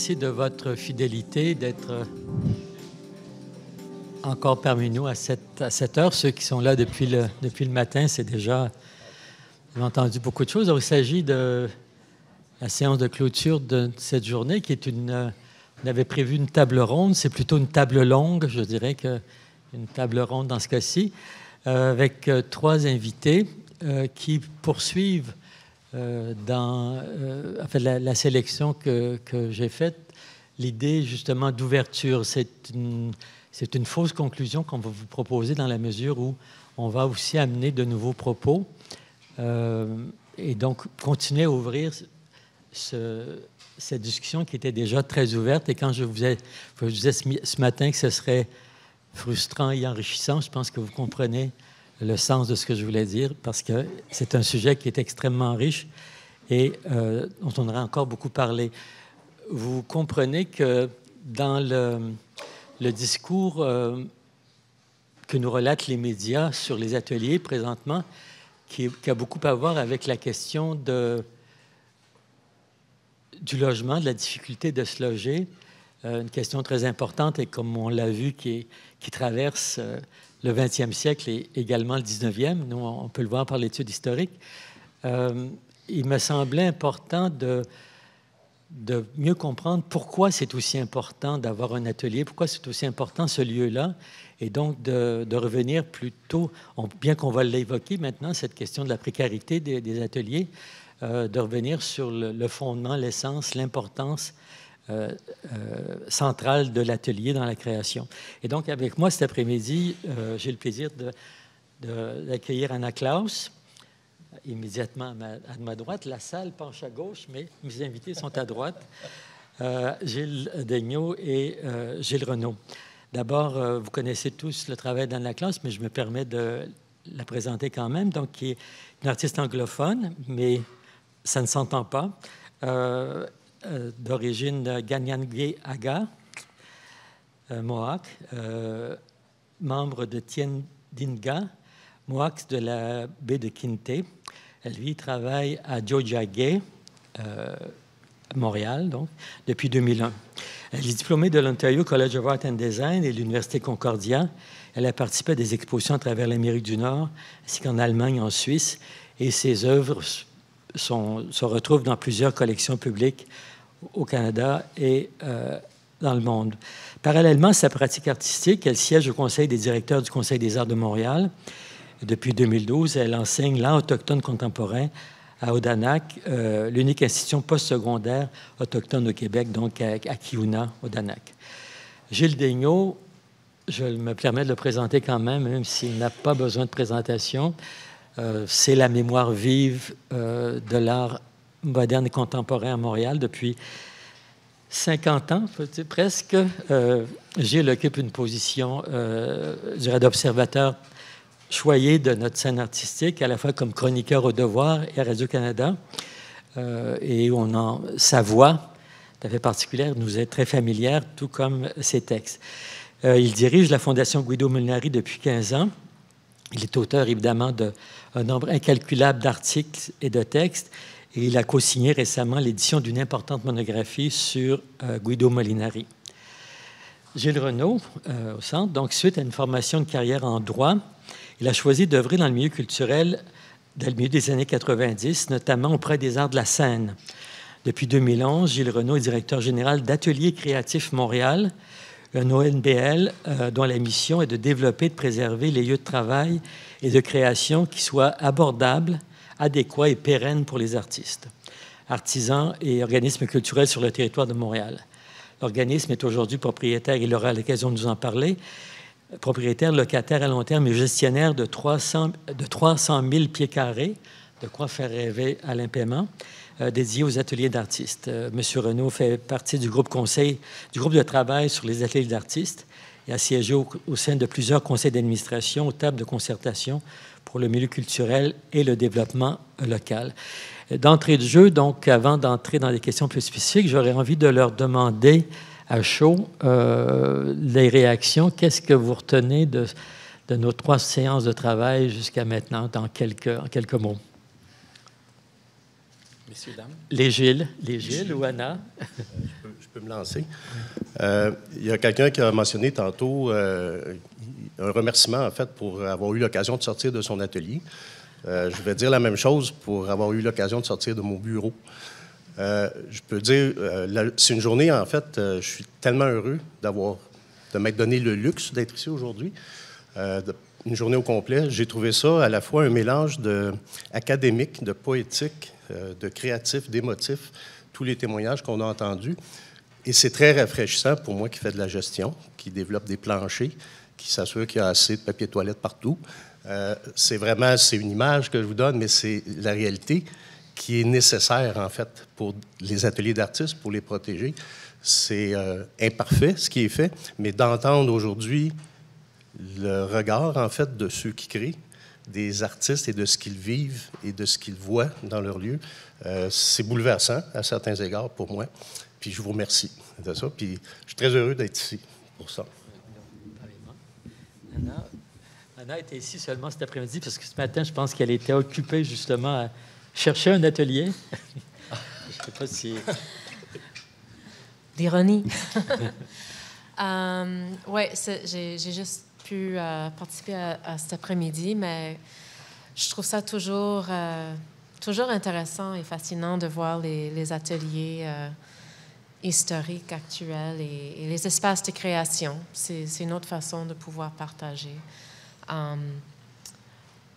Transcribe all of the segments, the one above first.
remercier de votre fidélité, d'être encore parmi nous à cette heure. Ceux qui sont là depuis le matin, c'est déjà... J'ai entendu beaucoup de choses. Alors, il s'agit de la séance de clôture de cette journée, qui est une... On avait prévu une table ronde. C'est plutôt une table longue, je dirais, qu'une table ronde dans ce cas-ci, avec trois invités qui poursuivent dans la sélection que j'ai faite, l'idée justement d'ouverture. C'est une fausse conclusion qu'on va vous proposer dans la mesure où on va aussi amener de nouveaux propos et donc continuer à ouvrir cette discussion qui était déjà très ouverte. Et quand je vous disais ce matin que ce serait frustrant et enrichissant, je pense que vous comprenez le sens de ce que je voulais dire, parce que c'est un sujet qui est extrêmement riche et dont on aurait encore beaucoup parlé. Vous comprenez que dans le discours que nous relatent les médias sur les ateliers présentement, qui a beaucoup à voir avec la question du logement, de la difficulté de se loger, une question très importante et comme on l'a vu, qui traverse le 20e siècle et également le 19e. Nous, on peut le voir par l'étude historique. Il me semblait important de mieux comprendre pourquoi c'est aussi important d'avoir un atelier, pourquoi c'est aussi important ce lieu-là, et donc de revenir plutôt, bien qu'on va l'évoquer maintenant, cette question de la précarité des ateliers, de revenir sur le fondement, l'essence, l'importance centrale de l'atelier dans la création. Et donc, avec moi cet après-midi, j'ai le plaisir d'accueillir Anna Klaus, immédiatement à ma droite. La salle penche à gauche, mais mes invités sont à droite. Gilles Daigneault et Gilles Renaud. D'abord, vous connaissez tous le travail d'Anna Klaus, mais je me permets de la présenter quand même. Donc, qui est une artiste anglophone, mais ça ne s'entend pas, d'origine Ganyangé Aga, Mohawk, membre de Tiendinga, Mohawks de la baie de Quinte. Elle, lui, travaille à Tiohtià:ke, Montréal, donc, depuis 2001. Elle est diplômée de l'Ontario College of Art and Design et de l'Université Concordia. Elle a participé à des expositions à travers l'Amérique du Nord, ainsi qu'en Allemagne et en Suisse, et ses œuvres se retrouvent dans plusieurs collections publiques au Canada et dans le monde. Parallèlement à sa pratique artistique, elle siège au Conseil des directeurs du Conseil des arts de Montréal. Depuis 2012, elle enseigne l'art autochtone contemporain à Odanak, l'unique institution postsecondaire autochtone au Québec, donc à Kiuna, Odanak. Gilles Daigneault, je me permets de le présenter quand même s'il n'a pas besoin de présentation. C'est la mémoire vive de l'art moderne et contemporain à Montréal depuis 50 ans, presque. Gilles occupe une position, je dirais, d'observateur choyé de notre scène artistique, à la fois comme chroniqueur au Devoir et à Radio-Canada. Et sa voix, tout à fait particulière, nous est très familière, tout comme ses textes. Il dirige la Fondation Guido Molinari depuis 15 ans. Il est auteur, évidemment, d'un nombre incalculable d'articles et de textes. Et il a co-signé récemment l'édition d'une importante monographie sur Guido Molinari. Gilles Renaud, au centre, donc suite à une formation de carrière en droit, il a choisi d'œuvrer dans le milieu culturel dans le milieu des années 90, notamment auprès des arts de la scène. Depuis 2011, Gilles Renaud est directeur général d'Ateliers créatifs Montréal, un ONBL dont la mission est de développer et de préserver les lieux de travail et de création qui soient abordables, adéquats et pérennes pour les artistes, artisans et organismes culturels sur le territoire de Montréal. L'organisme est aujourd'hui propriétaire, il aura l'occasion de nous en parler, propriétaire, locataire à long terme et gestionnaire de 300 000 pieds carrés, de quoi faire rêver Alain Paiement, dédié aux ateliers d'artistes. Monsieur Renaud fait partie du groupe de travail sur les ateliers d'artistes et a siégé au sein de plusieurs conseils d'administration aux tables de concertation pour le milieu culturel et le développement local. D'entrée de jeu, donc, avant d'entrer dans des questions plus spécifiques, j'aurais envie de leur demander à chaud les réactions. Qu'est-ce que vous retenez de nos 3 séances de travail jusqu'à maintenant, en quelques mots? Messieurs, dames. Les Gilles ou Anna? Je peux me lancer. Il y a quelqu'un qui a mentionné tantôt un remerciement, en fait, pour avoir eu l'occasion de sortir de son atelier. Je vais dire la même chose pour avoir eu l'occasion de sortir de mon bureau. Je peux dire, c'est une journée, en fait, je suis tellement heureux de m'être donné le luxe d'être ici aujourd'hui. Une journée au complet. J'ai trouvé ça à la fois un mélange académique, de poétique, de créatif, d'émotif, tous les témoignages qu'on a entendus. Et c'est très rafraîchissant pour moi qui fais de la gestion, qui développe des planchers, qui s'assure qu'il y a assez de papier toilette partout. C'est une image que je vous donne, mais c'est la réalité qui est nécessaire, en fait, pour les ateliers d'artistes, pour les protéger. C'est imparfait, ce qui est fait, mais d'entendre aujourd'hui le regard, en fait, de ceux qui créent, des artistes et de ce qu'ils vivent et de ce qu'ils voient dans leur lieu, c'est bouleversant à certains égards pour moi. Puis je vous remercie de ça. Puis je suis très heureux d'être ici pour ça. Anna était ici seulement cet après-midi parce que ce matin, je pense qu'elle était occupée justement à chercher un atelier. Je ne sais pas si... L'ironie. Oui, j'ai juste pu participer à cet après-midi, mais je trouve ça toujours intéressant et fascinant de voir les ateliers historiques, actuels et les espaces de création. C'est une autre façon de pouvoir partager.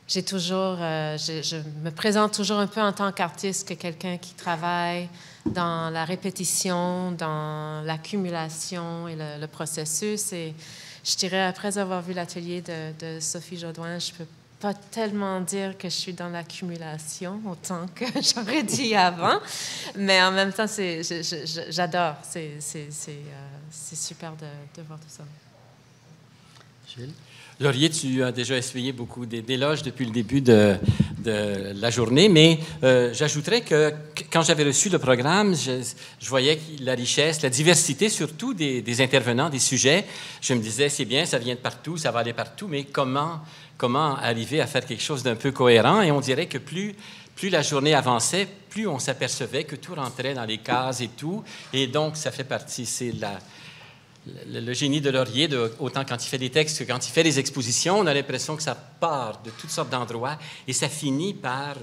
Je me présente toujours un peu en tant qu'artiste que quelqu'un qui travaille dans la répétition, dans l'accumulation et le processus. Et je dirais, après avoir vu l'atelier de Sophie Jodoin, je ne peux pas tellement dire que je suis dans l'accumulation autant que j'aurais dit avant. Mais en même temps, j'adore. C'est super de voir tout ça. Gilles? Laurier, tu as déjà essuyé beaucoup d'éloges depuis le début de la journée, mais j'ajouterais que quand j'avais reçu le programme, je voyais la richesse, la diversité surtout des intervenants, des sujets. Je me disais, c'est bien, ça vient de partout, ça va aller partout, mais comment arriver à faire quelque chose d'un peu cohérent? Et on dirait que plus la journée avançait, plus on s'apercevait que tout rentrait dans les cases et tout. Et donc, ça fait partie, c'est le génie de Laurier, autant quand il fait des textes que quand il fait des expositions, on a l'impression que ça part de toutes sortes d'endroits et ça finit par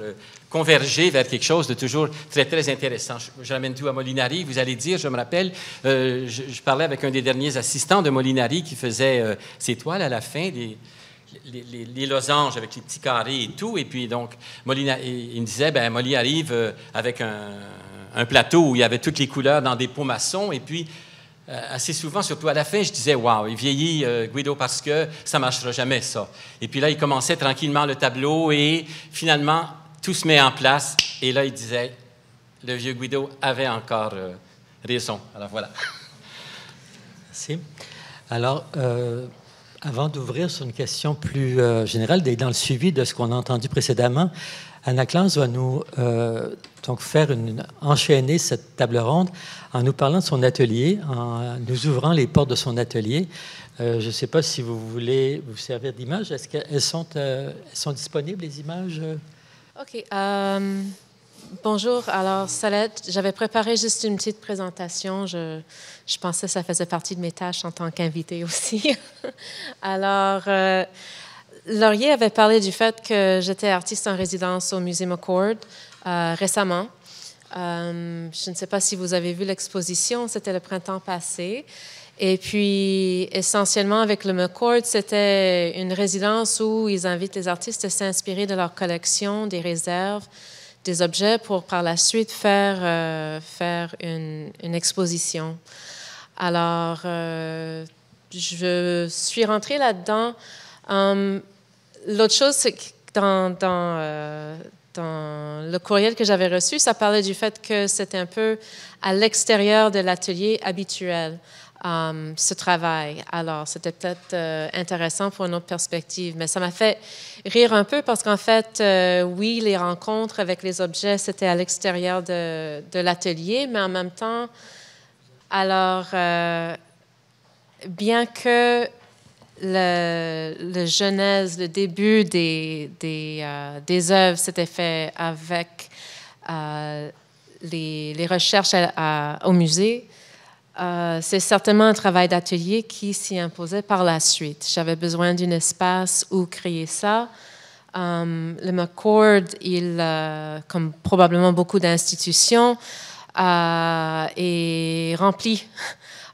converger vers quelque chose de toujours très, très intéressant. Je ramène tout à Molinari. Vous allez dire, je me rappelle, je parlais avec un des derniers assistants de Molinari qui faisait ses toiles à la fin, les losanges avec les petits carrés et tout. Et puis, donc, il me disait, ben Molly arrive avec un plateau où il y avait toutes les couleurs dans des pots maçons. Et puis, assez souvent, surtout à la fin, je disais, waouh, il vieillit, Guido, parce que ça ne marchera jamais, ça. Et puis là, il commençait tranquillement le tableau et finalement, tout se met en place. Et là, il disait, le vieux Guido avait encore raison. Alors voilà. Merci. Alors, avant d'ouvrir sur une question plus générale, dans le suivi de ce qu'on a entendu précédemment, Anna Claus va nous donc enchaîner cette table ronde en nous parlant de son atelier, en nous ouvrant les portes de son atelier. Je ne sais pas si vous voulez vous servir d'images. Est-ce qu'elles sont disponibles, les images? OK. Bonjour. Alors, Salette, j'avais préparé juste une petite présentation. Je pensais que ça faisait partie de mes tâches en tant qu'invitée aussi. Alors... Laurier avait parlé du fait que j'étais artiste en résidence au Musée McCord récemment. Je ne sais pas si vous avez vu l'exposition, c'était le printemps passé. Et puis, essentiellement, avec le McCord, c'était une résidence où ils invitent les artistes à s'inspirer de leur collection, des réserves, des objets pour par la suite faire une exposition. Alors, je suis rentrée là-dedans. L'autre chose, c'est que dans le courriel que j'avais reçu, ça parlait du fait que c'était un peu à l'extérieur de l'atelier habituel, ce travail. Alors, c'était peut-être intéressant pour une autre perspective, mais ça m'a fait rire un peu parce qu'en fait, oui, les rencontres avec les objets, c'était à l'extérieur de l'atelier, mais en même temps, alors, bien que le genèse, le début des œuvres s'était fait avec les recherches au musée, c'est certainement un travail d'atelier qui s'y imposait par la suite. J'avais besoin d'un espace où créer ça. Le McCord, comme probablement beaucoup d'institutions, est rempli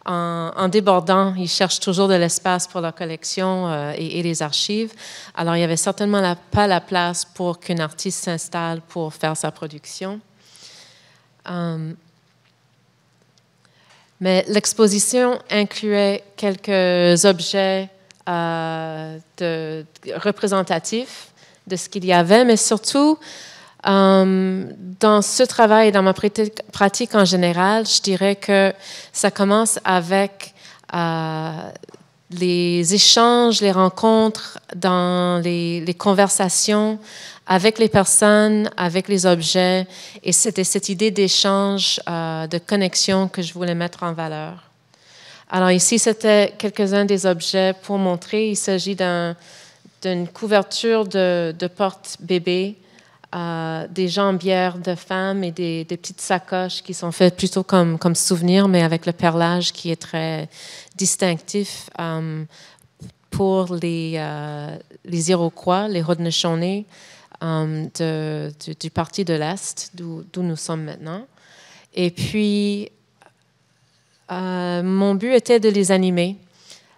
en débordant. Ils cherchent toujours de l'espace pour leur collection et les archives. Alors, il n'y avait certainement pas la place pour qu'un artiste s'installe pour faire sa production. Mais l'exposition incluait quelques objets représentatifs de ce qu'il y avait, mais surtout, dans ce travail et dans ma pratique en général, je dirais que ça commence avec les échanges, les rencontres, dans les conversations avec les personnes, avec les objets. Et c'était cette idée d'échange, de connexion que je voulais mettre en valeur. Alors ici, c'était quelques-uns des objets pour montrer. Il s'agit d'une couverture de porte-bébé, des jambières de femmes et des petites sacoches qui sont faites plutôt comme souvenirs, mais avec le perlage qui est très distinctif pour les Iroquois, les Haudenosaunee, du parti de l'Est, d'où nous sommes maintenant. Et puis, mon but était de les animer,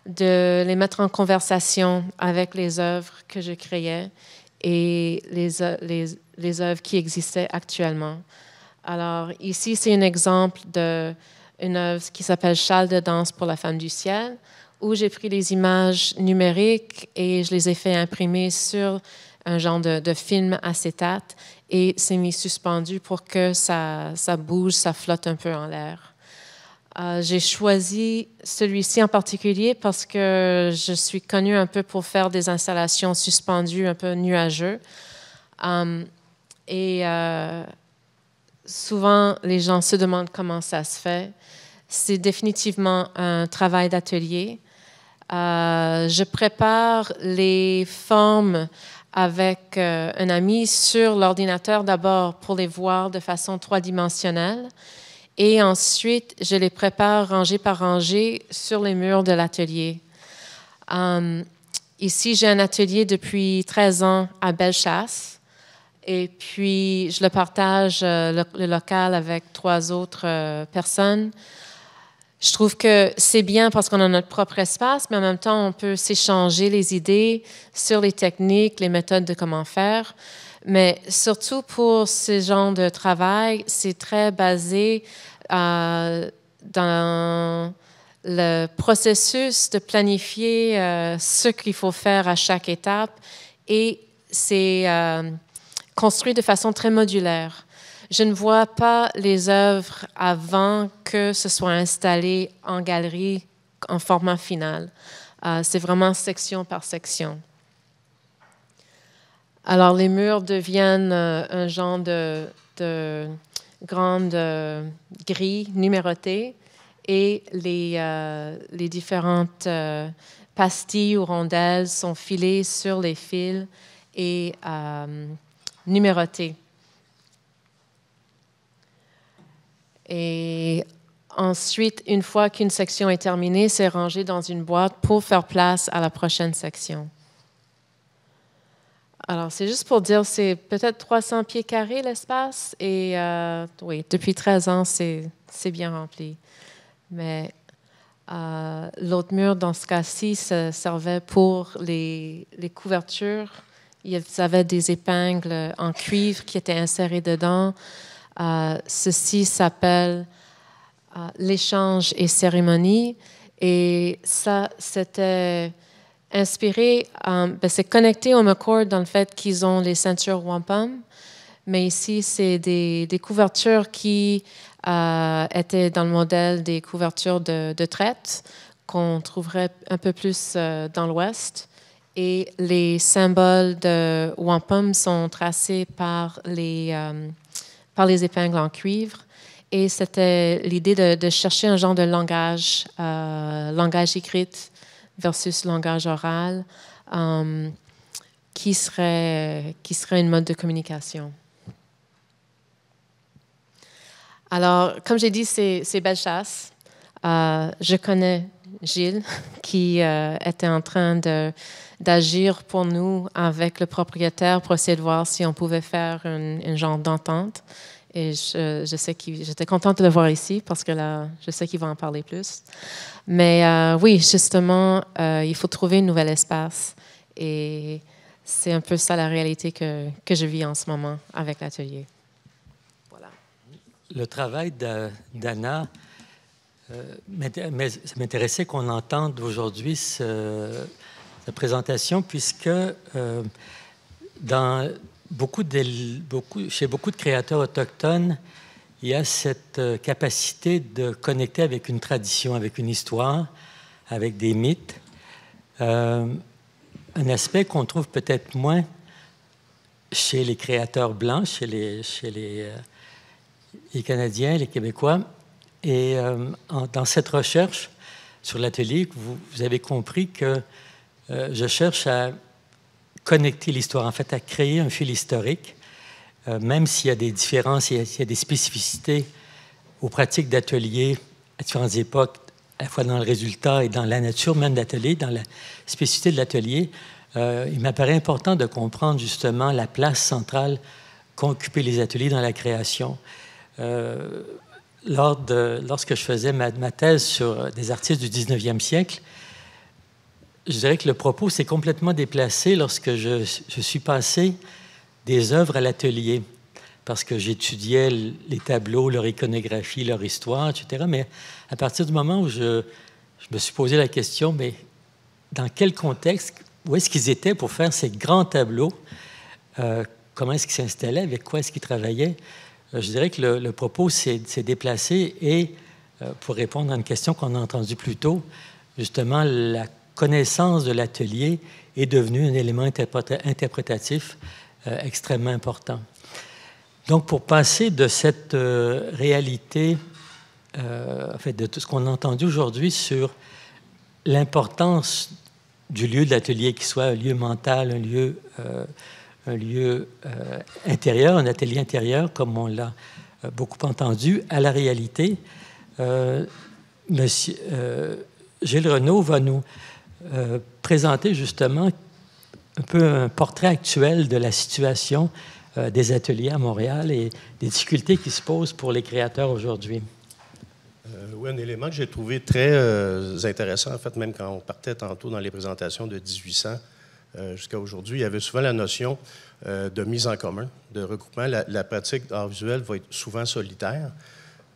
de les mettre en conversation avec les œuvres que je créais et les œuvres qui existaient actuellement. Alors, ici, c'est un exemple d'une œuvre qui s'appelle « Châle de danse pour la femme du ciel », où j'ai pris les images numériques et je les ai fait imprimer sur un genre de film acétate et c'est mis suspendu pour que ça bouge, ça flotte un peu en l'air. J'ai choisi celui-ci en particulier parce que je suis connue un peu pour faire des installations suspendues, un peu nuageux. Souvent, les gens se demandent comment ça se fait. C'est définitivement un travail d'atelier. Je prépare les formes avec un ami sur l'ordinateur d'abord pour les voir de façon trois-dimensionnelle. Et ensuite, je les prépare rangée par rangée sur les murs de l'atelier. Ici, j'ai un atelier depuis 13 ans à Bellechasse. Et puis, je le partage, le local, avec 3 autres personnes. Je trouve que c'est bien parce qu'on a notre propre espace, mais en même temps, on peut s'échanger les idées sur les techniques, les méthodes de comment faire. Mais surtout pour ce genre de travail, c'est très basé dans le processus de planifier ce qu'il faut faire à chaque étape et c'est construit de façon très modulaire. Je ne vois pas les œuvres avant que ce soit installé en galerie en format final. C'est vraiment section par section. Alors, les murs deviennent un genre de grandes grilles numérotées et les différentes pastilles ou rondelles sont filées sur les fils et numérotées. Et ensuite, une fois qu'une section est terminée, c'est rangé dans une boîte pour faire place à la prochaine section. Alors, c'est juste pour dire, c'est peut-être 300 pieds carrés l'espace et oui, depuis 13 ans, c'est bien rempli. Mais l'autre mur, dans ce cas-ci, ça servait pour les couvertures. Il y avait des épingles en cuivre qui étaient insérées dedans. Ceci s'appelle l'échange et cérémonie. Et ça, c'était inspiré, c'est connecté au McCord dans le fait qu'ils ont les ceintures wampum. Mais ici, c'est des couvertures qui étaient dans le modèle des couvertures de traite qu'on trouverait un peu plus dans l'Ouest. Et les symboles de wampum sont tracés par les épingles en cuivre. Et c'était l'idée de chercher un genre de langage écrit versus langage oral, qui serait une mode de communication. Alors, comme j'ai dit, c'est Bellechasse. Je connais Gilles, qui était en train d'agir pour nous avec le propriétaire pour essayer de voir si on pouvait faire une genre d'entente. Et je sais j'étais contente de le voir ici parce que là, je sais qu'il va en parler plus. Mais oui, justement, il faut trouver un nouvel espace. Et c'est un peu ça la réalité que je vis en ce moment avec l'atelier. Voilà. Le travail d'Anna, ça m'intéressait qu'on entende aujourd'hui sa présentation, puisque chez beaucoup de créateurs autochtones, il y a cette capacité de connecter avec une tradition, avec une histoire, avec des mythes. Un aspect qu'on trouve peut-être moins chez les créateurs blancs, chez les Canadiens, les Québécois. Et dans cette recherche sur l'atelier, vous avez compris que je cherche à connecter l'histoire, en fait, à créer un fil historique, même s'il y a des différences, il y a des spécificités aux pratiques d'atelier à différentes époques, à la fois dans le résultat et dans la nature même d'atelier, dans la spécificité de l'atelier. Il m'apparaît important de comprendre justement la place centrale qu'ont occupé les ateliers dans la création. Lorsque je faisais ma thèse sur des artistes du 19e siècle, je dirais que le propos s'est complètement déplacé lorsque je suis passé des œuvres à l'atelier, parce que j'étudiais les tableaux, leur iconographie, leur histoire, etc. Mais à partir du moment où je me suis posé la question, mais dans quel contexte, où est-ce qu'ils étaient pour faire ces grands tableaux? Comment est-ce qu'ils s'installaient? Avec quoi est-ce qu'ils travaillaient? Je dirais que le propos s'est déplacé et, pour répondre à une question qu'on a entendue plus tôt, justement, la connaissance de l'atelier est devenue un élément interprétatif extrêmement important. Donc, pour passer de cette réalité, en fait, de tout ce qu'on a entendu aujourd'hui sur l'importance du lieu de l'atelier, qu'il soit un lieu mental, un lieu intérieur, un atelier intérieur, comme on l'a beaucoup entendu, à la réalité, Monsieur Gilles Renaud va nous présenter justement un peu un portrait actuel de la situation des ateliers à Montréal et des difficultés qui se posent pour les créateurs aujourd'hui. Oui, un élément que j'ai trouvé très intéressant, en fait, même quand on partait tantôt dans les présentations de 1800 jusqu'à aujourd'hui, il y avait souvent la notion de mise en commun, de regroupement. La pratique d'art visuel va être souvent solitaire,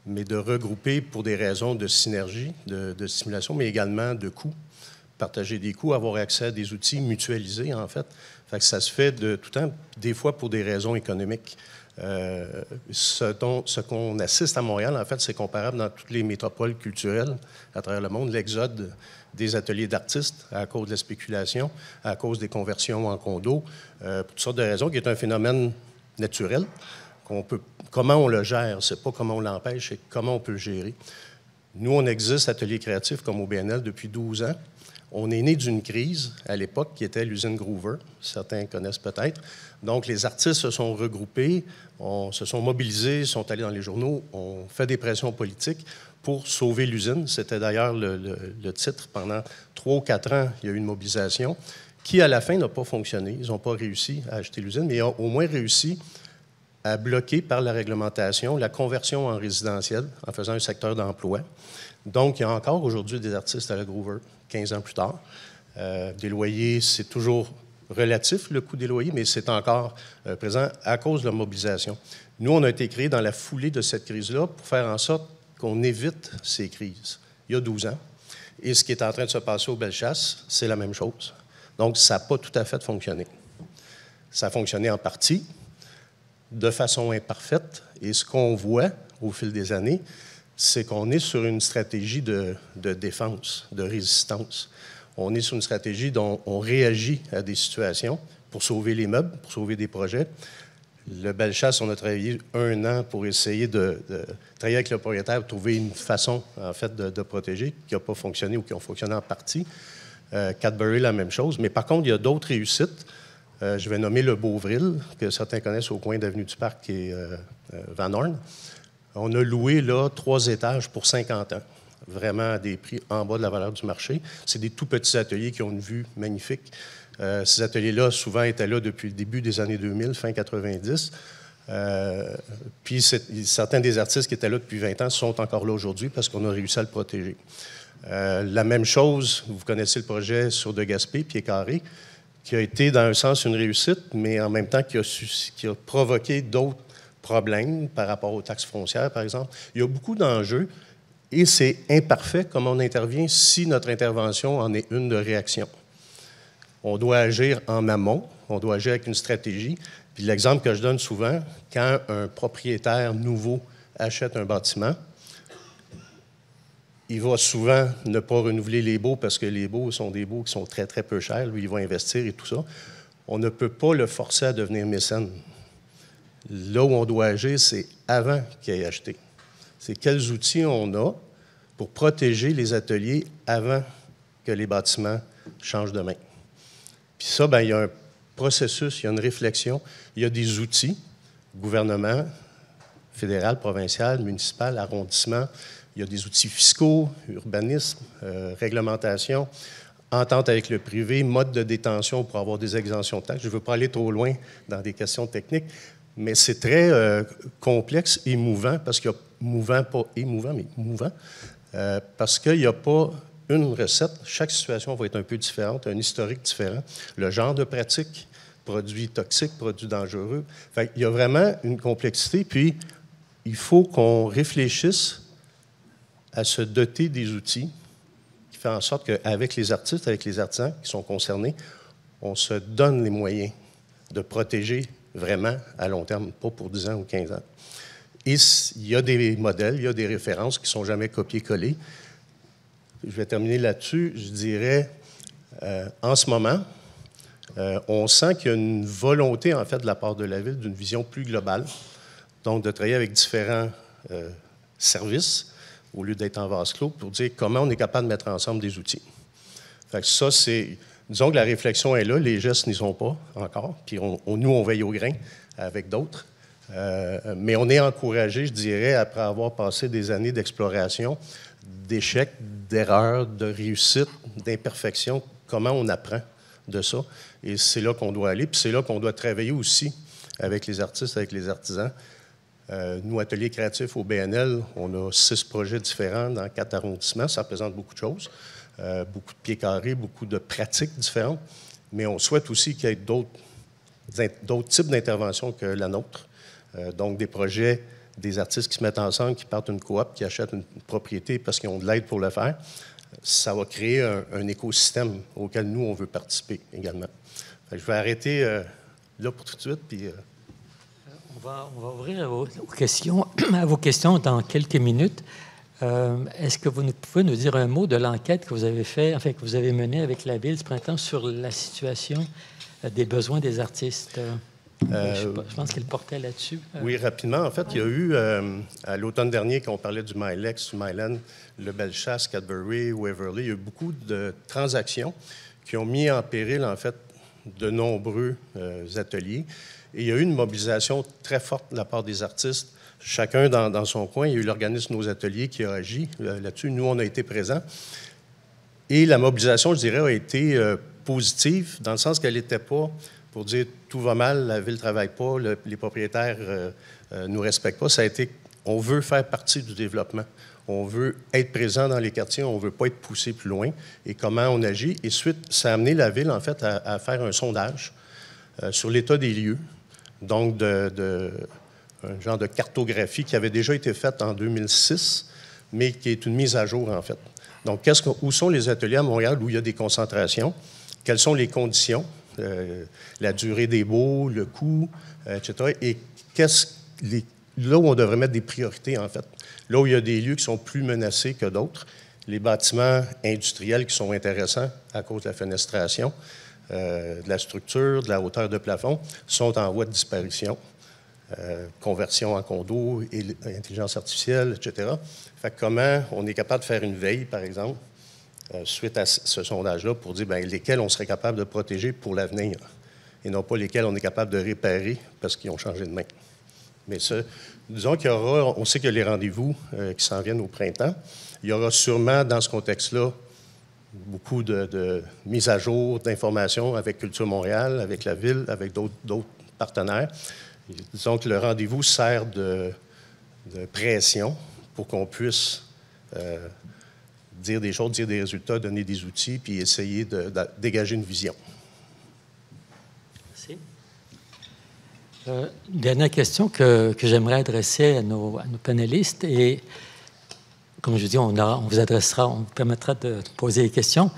mais de regrouper pour des raisons de synergie, de stimulation, mais également de coûts. Partager des coûts, avoir accès à des outils mutualisés, en fait. Fait que ça se fait de tout temps, des fois pour des raisons économiques. Ce qu'on assiste à Montréal, en fait, c'est comparable dans toutes les métropoles culturelles à travers le monde. L'exode des ateliers d'artistes à cause de la spéculation, à cause des conversions en condos, pour toutes sortes de raisons, qui est un phénomène naturel. Comment on le gère, c'est pas comment on l'empêche, c'est comment on peut le gérer. Nous, on existe, Atelier créatif, comme au BNL, depuis 12 ans. On est né d'une crise, à l'époque, qui était l'usine Groover. Certains connaissent peut-être. Donc, les artistes se sont regroupés, se sont mobilisés, sont allés dans les journaux, ont fait des pressions politiques pour sauver l'usine. C'était d'ailleurs le titre. Pendant 3 ou 4 ans, il y a eu une mobilisation qui, à la fin, n'a pas fonctionné. Ils n'ont pas réussi à acheter l'usine, mais ils ont au moins réussi à bloquer par la réglementation la conversion en résidentiel en faisant un secteur d'emploi. Donc, il y a encore aujourd'hui des artistes à la Groover, 15 ans plus tard. Des loyers, c'est toujours relatif, le coût des loyers, mais c'est encore présent à cause de la mobilisation. Nous, on a été créés dans la foulée de cette crise-là pour faire en sorte qu'on évite ces crises, il y a 12 ans. Et ce qui est en train de se passer au Bellechasse, c'est la même chose. Donc, ça n'a pas tout à fait fonctionné. Ça a fonctionné en partie, de façon imparfaite, et ce qu'on voit au fil des années, c'est qu'on est sur une stratégie de défense, de résistance. On est sur une stratégie dont on réagit à des situations pour sauver les meubles, pour sauver des projets. Le Bellechasse, on a travaillé 1 an pour essayer de travailler avec le propriétaire pour trouver une façon, en fait, de protéger, qui n'a pas fonctionné ou qui a fonctionné en partie. Cadbury, la même chose. Mais par contre, il y a d'autres réussites. Je vais nommer le Beauvril, que certains connaissent au coin d'Avenue du Parc et Van Horn. On a loué là 3 étages pour 50 ans, vraiment à des prix en bas de la valeur du marché. C'est des tout petits ateliers qui ont une vue magnifique. Ces ateliers-là, souvent, étaient là depuis le début des années 2000, fin 90. Puis certains des artistes qui étaient là depuis 20 ans sont encore là aujourd'hui parce qu'on a réussi à le protéger. La même chose, vous connaissez le projet sur De Gaspé, Pied-Carré, qui a été dans un sens une réussite, mais en même temps qui a provoqué d'autres problèmes par rapport aux taxes foncières, par exemple. Il y a beaucoup d'enjeux et c'est imparfait comme on intervient si notre intervention en est une de réaction. On doit agir en amont, on doit agir avec une stratégie. Puis l'exemple que je donne souvent, quand un propriétaire nouveau achète un bâtiment, il va souvent ne pas renouveler les baux parce que les baux sont des baux qui sont très, très peu chers. Lui, il va investir et tout ça. On ne peut pas le forcer à devenir mécène. Là où on doit agir, c'est avant qu'il ait acheté. C'est quels outils on a pour protéger les ateliers avant que les bâtiments changent de main. Puis ça, bien, il y a un processus, il y a une réflexion, il y a des outils, gouvernement, fédéral, provincial, municipal, arrondissement, il y a des outils fiscaux, urbanisme, réglementation, entente avec le privé, mode de détention pour avoir des exemptions de taxes. Je ne veux pas aller trop loin dans des questions techniques, mais c'est très complexe et mouvant, parce qu'il y a mouvant, pas émouvant, mais mouvant, parce qu'il n'y a pas une recette. Chaque situation va être un peu différente, un historique différent, le genre de pratique, produits toxiques, produits dangereux. Fait qu'il y a vraiment une complexité, puis il faut qu'on réfléchisse à se doter des outils qui font en sorte qu'avec les artistes, avec les artisans qui sont concernés, on se donne les moyens de protéger vraiment à long terme, pas pour 10 ans ou 15 ans. Et il y a des modèles, il y a des références qui ne sont jamais copiées-collées. Je vais terminer là-dessus. Je dirais, en ce moment, on sent qu'il y a une volonté, en fait, de la part de la Ville d'une vision plus globale, donc de travailler avec différents services, au lieu d'être en vase clos, pour dire comment on est capable de mettre ensemble des outils. Fait que ça, c'est... Disons que la réflexion est là, les gestes n'y sont pas encore, puis nous, on veille au grain avec d'autres. Mais on est encouragé, je dirais, après avoir passé des années d'exploration, d'échecs, d'erreurs, de réussites, d'imperfections, comment on apprend de ça. Et c'est là qu'on doit aller, puis c'est là qu'on doit travailler aussi avec les artistes, avec les artisans. Nous, Ateliers créatifs au BNL, on a 6 projets différents dans 4 arrondissements. Ça représente beaucoup de choses, beaucoup de pieds carrés, beaucoup de pratiques différentes. Mais on souhaite aussi qu'il y ait d'autres types d'interventions que la nôtre. Donc, des projets, des artistes qui se mettent ensemble, qui partent une coop, qui achètent une propriété parce qu'ils ont de l'aide pour le faire. Ça va créer un écosystème auquel nous, on veut participer également. Je vais arrêter là pour tout de suite, puis... On va ouvrir à vos questions dans quelques minutes. Est-ce que vous pouvez nous dire un mot de l'enquête que vous avez que vous avez menée avec la Ville ce printemps sur la situation des besoins des artistes? Je pense qu'elle portait là-dessus. Oui, rapidement. En fait, il y a eu, à l'automne dernier, quand on parlait du Milex, du Myland, le Bellechasse, Cadbury, Waverly, il y a eu beaucoup de transactions qui ont mis en péril, en fait, de nombreux ateliers. Et il y a eu une mobilisation très forte de la part des artistes, chacun dans son coin. Il y a eu l'organisme Nos Ateliers qui a agi là-dessus. Nous, on a été présents. Et la mobilisation, je dirais, a été positive, dans le sens qu'elle n'était pas pour dire tout va mal, la Ville ne travaille pas, les propriétaires ne nous respectent pas. Ça a été, on veut faire partie du développement. On veut être présent dans les quartiers, on ne veut pas être poussé plus loin. Et comment on agit? Et suite, ça a amené la Ville, en fait, à faire un sondage sur l'état des lieux. Donc, un genre de cartographie qui avait déjà été faite en 2006, mais qui est une mise à jour, en fait. Donc, où sont les ateliers à Montréal où il y a des concentrations? Quelles sont les conditions? La durée des baux, le coût, etc. Et là où on devrait mettre des priorités, en fait. Là où il y a des lieux qui sont plus menacés que d'autres. Les bâtiments industriels qui sont intéressants à cause de la fenestration, de la structure, de la hauteur de plafond, sont en voie de disparition. Conversion en condo, intelligence artificielle, etc. Fait que comment on est capable de faire une veille, par exemple, suite à ce sondage-là, pour dire bien, lesquels on serait capable de protéger pour l'avenir, et non pas lesquels on est capable de réparer parce qu'ils ont changé de main. Mais disons qu'il y aura, on sait qu'il y a les rendez-vous qui s'en viennent au printemps. Il y aura sûrement, dans ce contexte-là, beaucoup de mises à jour, d'informations avec Culture Montréal, avec la Ville, avec d'autres partenaires. Disons que le rendez-vous sert de pression pour qu'on puisse dire des choses, dire des résultats, donner des outils, puis essayer de dégager une vision. Merci. Dernière question que j'aimerais adresser à nos panélistes, et comme je dis, on vous permettra de poser des questions,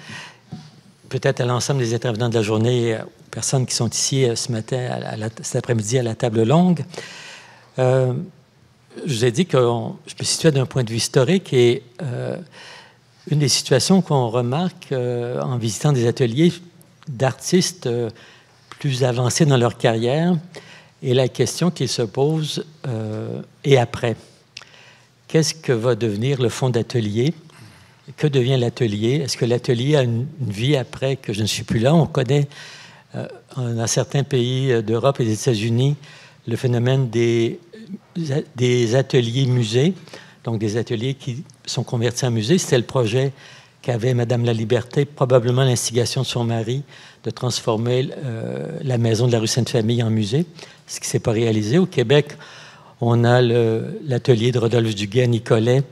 peut-être à l'ensemble des intervenants de la journée, aux personnes qui sont ici ce matin, cet après-midi à la table longue. Je vous ai dit que je me situais d'un point de vue historique, et une des situations qu'on remarque en visitant des ateliers d'artistes plus avancés dans leur carrière est la question qui se pose et après. Qu'est-ce que va devenir le fonds d'atelier? Que devient l'atelier? Est-ce que l'atelier a une vie après que je ne suis plus là? On connaît dans certains pays d'Europe et des États-Unis le phénomène des ateliers musées, donc des ateliers qui sont convertis en musées. C'était le projet qu'avait Madame Laliberté, probablement l'instigation de son mari, de transformer la maison de la rue Sainte-Famille en musée, ce qui ne s'est pas réalisé. Au Québec, on a l'atelier de Rodolphe Duguay à Nicolet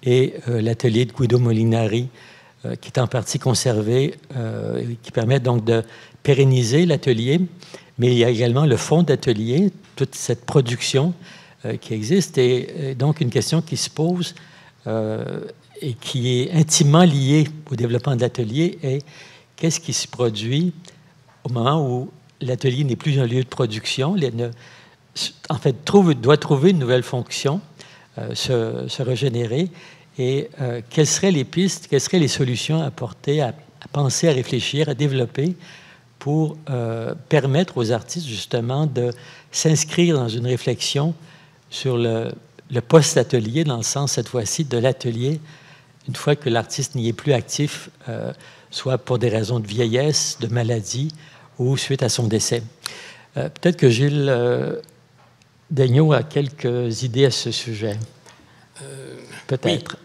et l'atelier de Guido Molinari, qui est en partie conservé, qui permet donc de pérenniser l'atelier. Mais il y a également le fonds d'atelier, toute cette production qui existe. Et donc, une question qui se pose et qui est intimement liée au développement de l'atelier est qu'est-ce qui se produit au moment où l'atelier n'est plus un lieu de production, en fait, doit trouver une nouvelle fonction, se régénérer, et quelles seraient les pistes, quelles seraient les solutions à apporter, à penser, à réfléchir, à développer pour permettre aux artistes, justement, de s'inscrire dans une réflexion sur le post-atelier, dans le sens, cette fois-ci, de l'atelier, une fois que l'artiste n'y est plus actif, soit pour des raisons de vieillesse, de maladie, ou suite à son décès. Peut-être que Gilles Daigneault a quelques idées à ce sujet. Peut-être.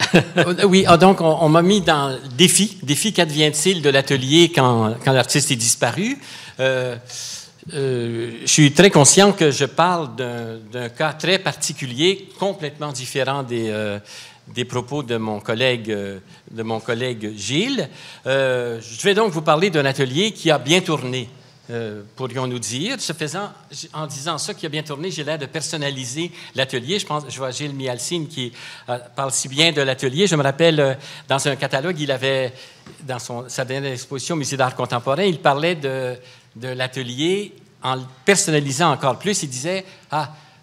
Oui, donc on m'a mis dans le défi qu'advient-il de l'atelier quand l'artiste est disparu. Je suis très conscient que je parle d'un cas très particulier, complètement différent des propos de mon collègue Gilles. Je vais donc vous parler d'un atelier qui a bien tourné. Pourrions-nous dire. En disant ça, qui a bien tourné, j'ai l'air de personnaliser l'atelier. Je vois Gilles Mialcine qui parle si bien de l'atelier. Je me rappelle, dans un catalogue, il avait, dans sa dernière exposition au Musée d'art contemporain, il parlait de l'atelier en le personnalisant encore plus. Il disait,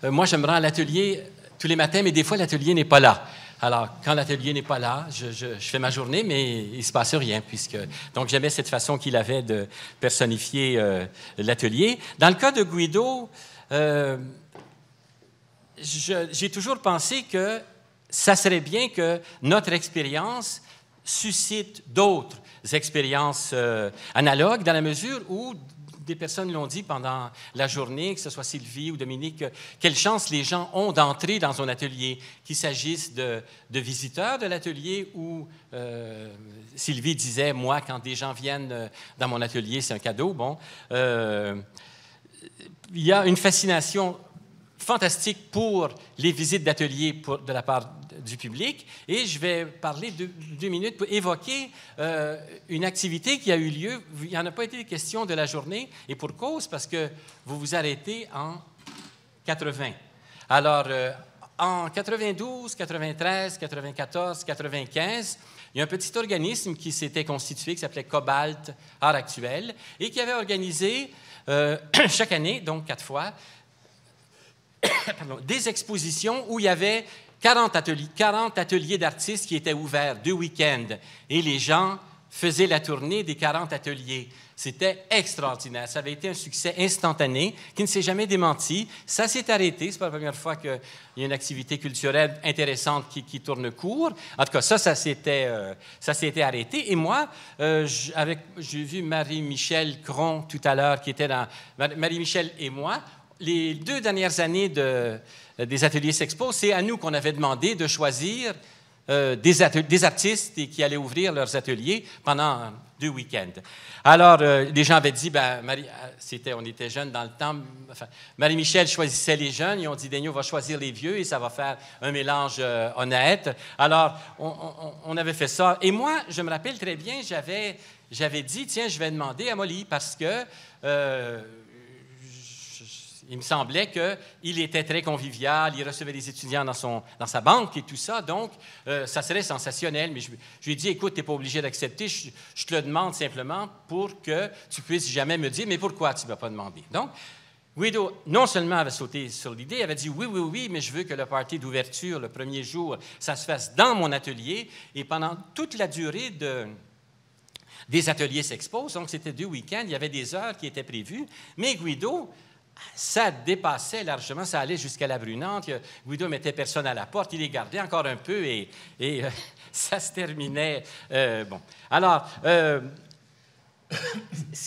moi, je me rends à l'atelier tous les matins, mais des fois, l'atelier n'est pas là. Alors, quand l'atelier n'est pas là, je fais ma journée, mais il ne se passe rien. Donc, j'aimais cette façon qu'il avait de personnifier l'atelier. Dans le cas de Guido, j'ai toujours pensé que ça serait bien que notre expérience suscite d'autres expériences analogues, dans la mesure où des personnes l'ont dit pendant la journée, que ce soit Sylvie ou Dominique, quelle chance les gens ont d'entrer dans un atelier, qu'il s'agisse de visiteurs de l'atelier ou, Sylvie disait, moi, quand des gens viennent dans mon atelier, c'est un cadeau. Bon, il y a une fascination fantastique pour les visites d'atelier de la part du public, et je vais parler 2 minutes pour évoquer une activité qui a eu lieu. Il n'y en a pas été question de la journée, et pour cause, parce que vous vous arrêtez en 80. Alors, en 92, 93, 94, 95, il y a un petit organisme qui s'était constitué, qui s'appelait Cobalt Art Actuel, et qui avait organisé chaque année, donc 4 fois, des expositions où il y avait 40 ateliers d'artistes qui étaient ouverts 2 week-ends. Et les gens faisaient la tournée des 40 ateliers. C'était extraordinaire. Ça avait été un succès instantané qui ne s'est jamais démenti. Ça s'est arrêté. C'est pas la première fois qu'il y a une activité culturelle intéressante qui tourne court. En tout cas, ça s'était arrêté. Et moi, j'ai vu Marie-Michel Cron tout à l'heure, qui était dans... Marie-Michel et moi, les 2 dernières années des ateliers Sexpo, c'est à nous qu'on avait demandé de choisir des artistes qui allaient ouvrir leurs ateliers pendant 2 week-ends. Alors, les gens avaient dit, on était jeunes dans le temps, enfin, Marie-Michel choisissait les jeunes, ils ont dit, Daigneault va choisir les vieux et ça va faire un mélange honnête. Alors, on avait fait ça. Et moi, je me rappelle très bien, j'avais dit, tiens, je vais demander à Molly parce que il me semblait qu'il était très convivial, il recevait des étudiants dans sa banque et tout ça, donc ça serait sensationnel. Mais je lui ai dit, écoute, tu n'es pas obligé d'accepter, je te le demande simplement pour que tu puisses jamais me dire, mais pourquoi tu ne m'as pas demandé? Donc, Guido, non seulement avait sauté sur l'idée, il avait dit, oui, mais je veux que le party d'ouverture, le premier jour, ça se fasse dans mon atelier, et pendant toute la durée des ateliers Sexpo, donc c'était 2 week-ends, il y avait des heures qui étaient prévues, mais Guido, ça dépassait largement, ça allait jusqu'à la brunante. Guido mettait personne à la porte, il les gardait encore un peu et ça se terminait. Bon. Alors, ce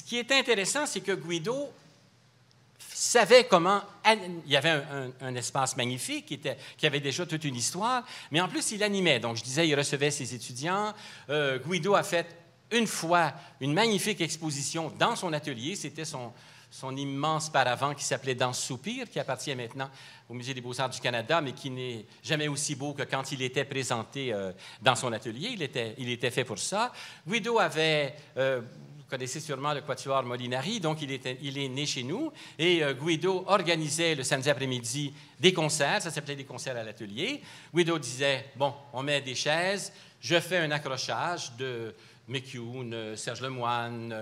qui est intéressant, c'est que Guido savait comment... Il y avait un espace magnifique qui avait déjà toute une histoire, mais en plus, il animait. Donc, je disais, il recevait ses étudiants. Guido a fait une fois une magnifique exposition dans son atelier. C'était son immense paravent qui s'appelait Danse Soupir, qui appartient maintenant au Musée des Beaux-Arts du Canada, mais qui n'est jamais aussi beau que quand il était présenté dans son atelier. Il était fait pour ça. Guido avait... vous connaissez sûrement le Quatuor Molinari, donc il est né chez nous. Et Guido organisait le samedi après-midi des concerts, ça s'appelait des concerts à l'atelier. Guido disait, bon, on met des chaises, je fais un accrochage de... McCune, Serge Lemoine,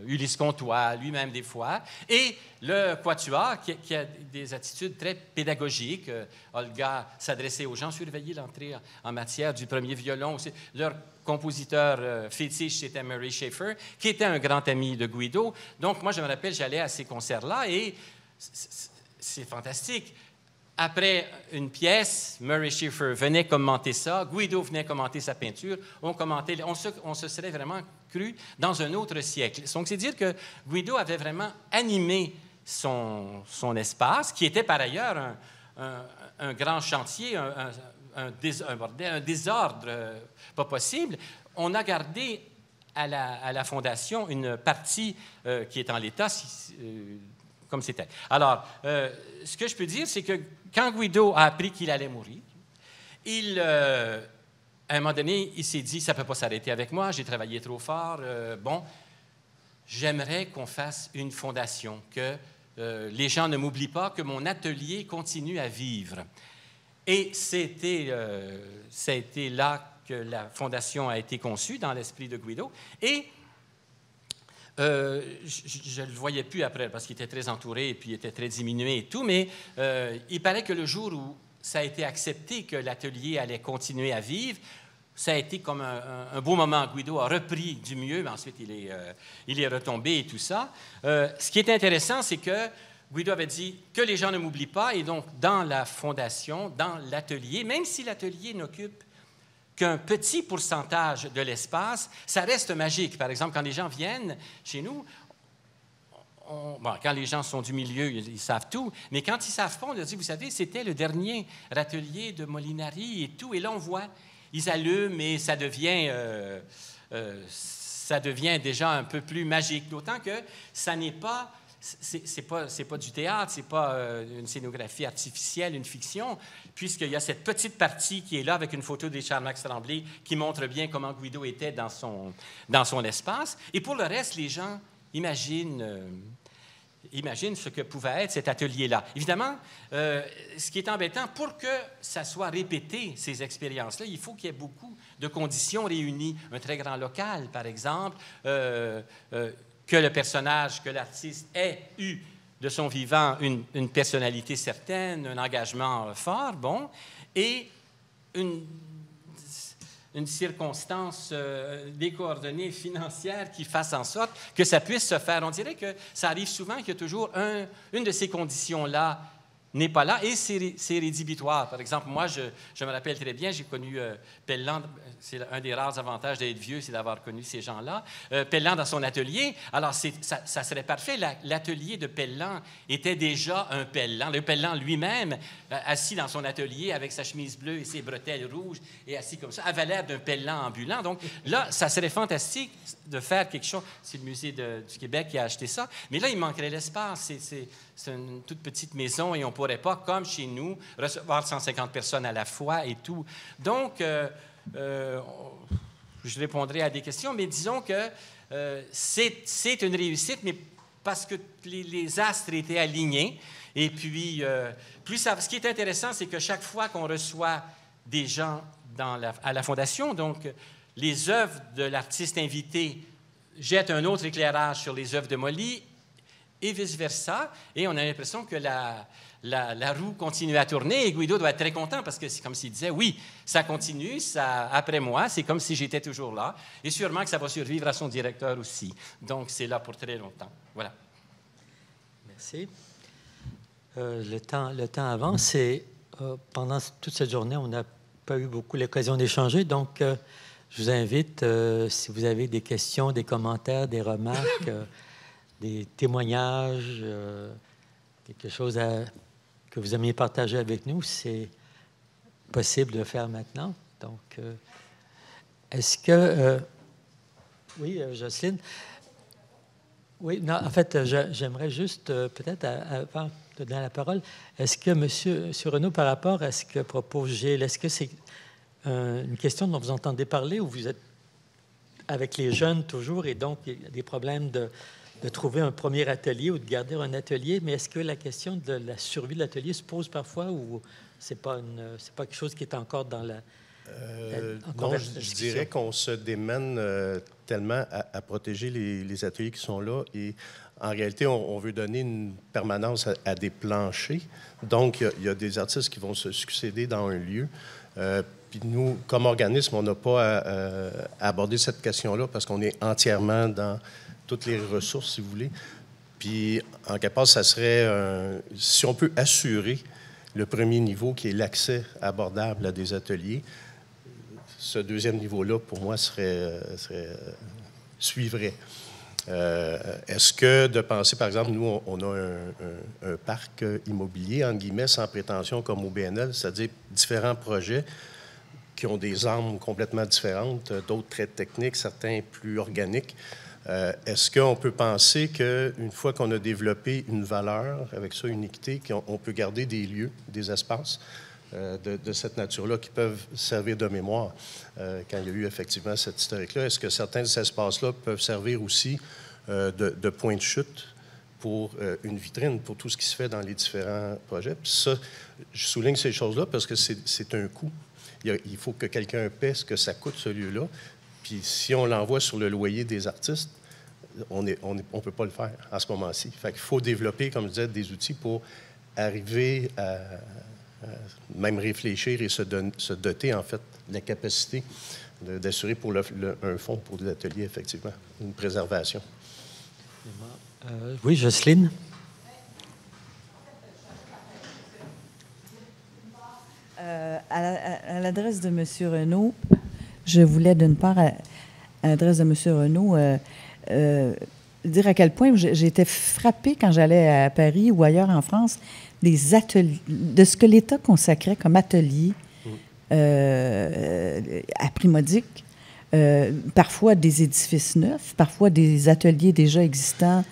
Ulysse Comtois, lui-même des fois, et le Quatuor, qui a des attitudes très pédagogiques. Olga s'adressait aux gens, surveiller l'entrée en matière du premier violon. Leur compositeur fétiche, c'était Murray Schafer, qui était un grand ami de Guido. Donc, moi, je me rappelle, j'allais à ces concerts-là, et c'est fantastique. Après une pièce, Murray Schafer venait commenter ça, Guido venait commenter sa peinture, on se serait vraiment cru dans un autre siècle. Donc, c'est dire que Guido avait vraiment animé son espace, qui était par ailleurs un grand chantier, un désordre pas possible. On a gardé à la Fondation une partie qui est en l'état, comme c'était. Alors, ce que je peux dire, c'est que quand Guido a appris qu'il allait mourir, à un moment donné, il s'est dit, ça ne peut pas s'arrêter avec moi, j'ai travaillé trop fort, j'aimerais qu'on fasse une fondation, que les gens ne m'oublient pas, que mon atelier continue à vivre. Et ça a été là que la fondation a été conçue, dans l'esprit de Guido, et je ne le voyais plus après parce qu'il était très entouré et puis il était très diminué et tout, mais il paraît que le jour où ça a été accepté que l'atelier allait continuer à vivre, ça a été comme un beau moment. Guido a repris du mieux, mais ensuite il est retombé et tout ça. Ce qui est intéressant, c'est que Guido avait dit que les gens ne m'oublient pas, et donc dans la fondation, dans l'atelier, même si l'atelier n'occupe qu'un petit pourcentage de l'espace, ça reste magique. Par exemple, quand les gens viennent chez nous, quand les gens sont du milieu, ils savent tout, mais quand ils ne savent pas, on leur dit, vous savez, c'était le dernier atelier de Molinari et tout, et là, on voit, ils allument et ça devient déjà un peu plus magique, d'autant que ça n'est pas... C'est pas du théâtre, c'est pas une scénographie artificielle, une fiction, puisqu'il y a cette petite partie qui est là avec une photo de Charles-Max Tremblay qui montre bien comment Guido était dans son espace. Et pour le reste, les gens imaginent ce que pouvait être cet atelier-là. Évidemment, ce qui est embêtant, pour que ça soit répété, ces expériences-là, il faut qu'il y ait beaucoup de conditions réunies. Un très grand local, par exemple, que le personnage, que l'artiste ait eu de son vivant une personnalité certaine, un engagement fort, bon, et une circonstance, des coordonnées financières qui fassent en sorte que ça puisse se faire. On dirait que ça arrive souvent qu'il y a toujours une de ces conditions-là n'est pas là et c'est rédhibitoire. Par exemple, moi, je me rappelle très bien, j'ai connu Pelland, c'est un des rares avantages d'être vieux, c'est d'avoir connu ces gens-là. Pelland dans son atelier, alors ça serait parfait, l'atelier de Pelland était déjà un Pelland. Le Pelland lui-même, assis dans son atelier avec sa chemise bleue et ses bretelles rouges et assis comme ça, avait l'air d'un Pelland ambulant. Donc là, ça serait fantastique de faire quelque chose. C'est le Musée du Québec qui a acheté ça, mais là, il manquerait l'espace. C'est une toute petite maison et on ne pourrait pas, comme chez nous, recevoir 150 personnes à la fois et tout. Donc, je répondrai à des questions, mais disons que c'est une réussite, mais parce que les astres étaient alignés. Et puis, ce qui est intéressant, c'est que chaque fois qu'on reçoit des gens à la Fondation, donc les œuvres de l'artiste invité jettent un autre éclairage sur les œuvres de Molly, et vice-versa. Et on a l'impression que la roue continue à tourner. Et Guido doit être très content parce que c'est comme s'il disait, oui, ça continue, après moi, c'est comme si j'étais toujours là. Et sûrement que ça va survivre à son directeur aussi. Donc, c'est là pour très longtemps. Voilà. Merci. Le temps avance et pendant toute cette journée, on n'a pas eu beaucoup l'occasion d'échanger. Donc, je vous invite, si vous avez des questions, des commentaires, des remarques, des témoignages, quelque chose que vous aimiez partager avec nous, c'est possible de le faire maintenant. Donc, est-ce que... oui, Jocelyne? Oui, non, en fait, j'aimerais juste, peut-être, avant de donner la parole, est-ce que, M. Renaud, par rapport à ce que propose Gilles, est-ce que c'est une question dont vous entendez parler ou vous êtes avec les jeunes toujours et donc il y a des problèmes de trouver un premier atelier ou de garder un atelier, mais est-ce que la question de la survie de l'atelier se pose parfois ou c'est pas quelque chose qui est encore dans la... non, je dirais qu'on se démène tellement à protéger les ateliers qui sont là et en réalité, on veut donner une permanence à des planchers. Donc, il y a des artistes qui vont se succéder dans un lieu. Puis nous, comme organisme, on n'a pas à aborder cette question-là parce qu'on est entièrement dans toutes les ressources, si vous voulez. Puis, en quelque part, ça serait, si on peut assurer le premier niveau, qui est l'accès abordable à des ateliers, ce deuxième niveau-là, pour moi, suivrait. Est-ce que de penser, par exemple, nous, on a un parc immobilier, entre guillemets, sans prétention, comme au BNL, c'est-à-dire différents projets qui ont des armes complètement différentes, d'autres très techniques, certains plus organiques. Est-ce qu'on peut penser qu'une fois qu'on a développé une valeur, avec ça, une équité, qu'on peut garder des lieux, des espaces de cette nature-là qui peuvent servir de mémoire quand il y a eu effectivement cette historique-là? Est-ce que certains de ces espaces-là peuvent servir aussi de point de chute pour une vitrine, pour tout ce qui se fait dans les différents projets? Puis ça, je souligne ces choses-là parce que c'est un coût. Il faut que quelqu'un paie ce que ça coûte, ce lieu-là. Puis si on l'envoie sur le loyer des artistes, on ne peut pas le faire à ce moment-ci. Fait qu'il faut développer, comme je disais, des outils pour arriver à même réfléchir et se doter, en fait, de la capacité d'assurer pour un fonds pour des ateliers, effectivement, une préservation. Oui, Jocelyne? À l'adresse de M. Renaud, je voulais d'une part, à l'adresse de M. Renaud, dire à quel point j'ai été frappée quand j'allais à Paris ou ailleurs en France des ateliers, de ce que l'État consacrait comme atelier à prix modique, parfois des édifices neufs, parfois des ateliers déjà existants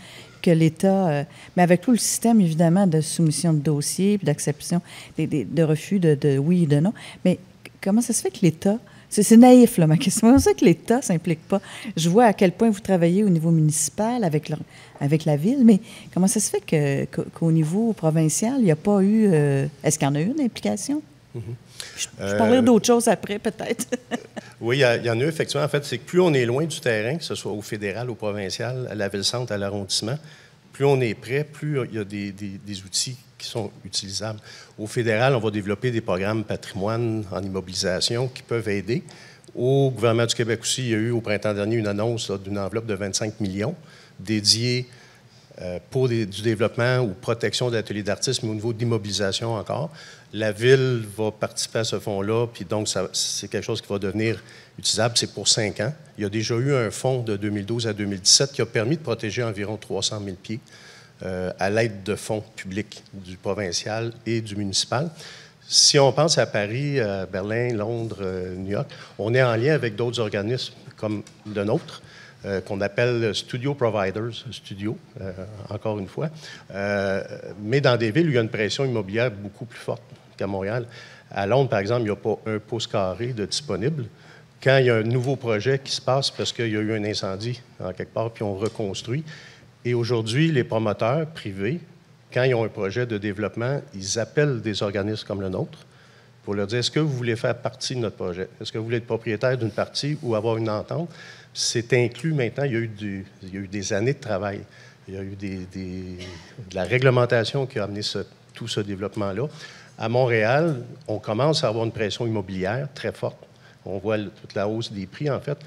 que l'État, mais avec tout le système, évidemment, de soumission de dossiers, puis d'acception, de refus de oui et de non. Mais comment ça se fait que l'État... C'est naïf, là, ma question. Comment ça se fait que l'État ne s'implique pas? Je vois à quel point vous travaillez au niveau municipal avec la ville, mais comment ça se fait qu'au niveau provincial, il n'y a pas eu... Est-ce qu'il y en a eu une implication? Mm-hmm. Je parlerai d'autres choses après, peut-être. Oui, il y en a eu, effectivement. En fait, c'est que plus on est loin du terrain, que ce soit au fédéral, au provincial, à la ville-centre, à l'arrondissement, plus on est prêt, plus il y a des outils qui sont utilisables. Au fédéral, on va développer des programmes patrimoine en immobilisation qui peuvent aider. Au gouvernement du Québec aussi, il y a eu au printemps dernier une annonce d'une enveloppe de 25 millions dédiée pour du développement ou protection d'ateliers d'artistes, mais au niveau d'immobilisation encore. La Ville va participer à ce fonds-là, puis donc c'est quelque chose qui va devenir utilisable. C'est pour 5 ans. Il y a déjà eu un fonds de 2012 à 2017 qui a permis de protéger environ 300 000 pieds à l'aide de fonds publics du provincial et du municipal. Si on pense à Paris, Berlin, Londres, New York, on est en lien avec d'autres organismes comme le nôtre, qu'on appelle Studio Providers, encore une fois, mais dans des villes où il y a une pression immobilière beaucoup plus forte qu'à Montréal. À Londres, par exemple, il n'y a pas un pouce carré de disponible. Quand il y a un nouveau projet qui se passe parce qu'il y a eu un incendie en quelque part, puis on reconstruit. Et aujourd'hui, les promoteurs privés, quand ils ont un projet de développement, ils appellent des organismes comme le nôtre pour leur dire, est-ce que vous voulez faire partie de notre projet? Est-ce que vous voulez être propriétaire d'une partie ou avoir une entente? C'est inclus maintenant. Il y a eu des années de travail. Il y a eu de la réglementation qui a amené tout ce développement-là. À Montréal, on commence à avoir une pression immobilière très forte. On voit toute la hausse des prix, en fait.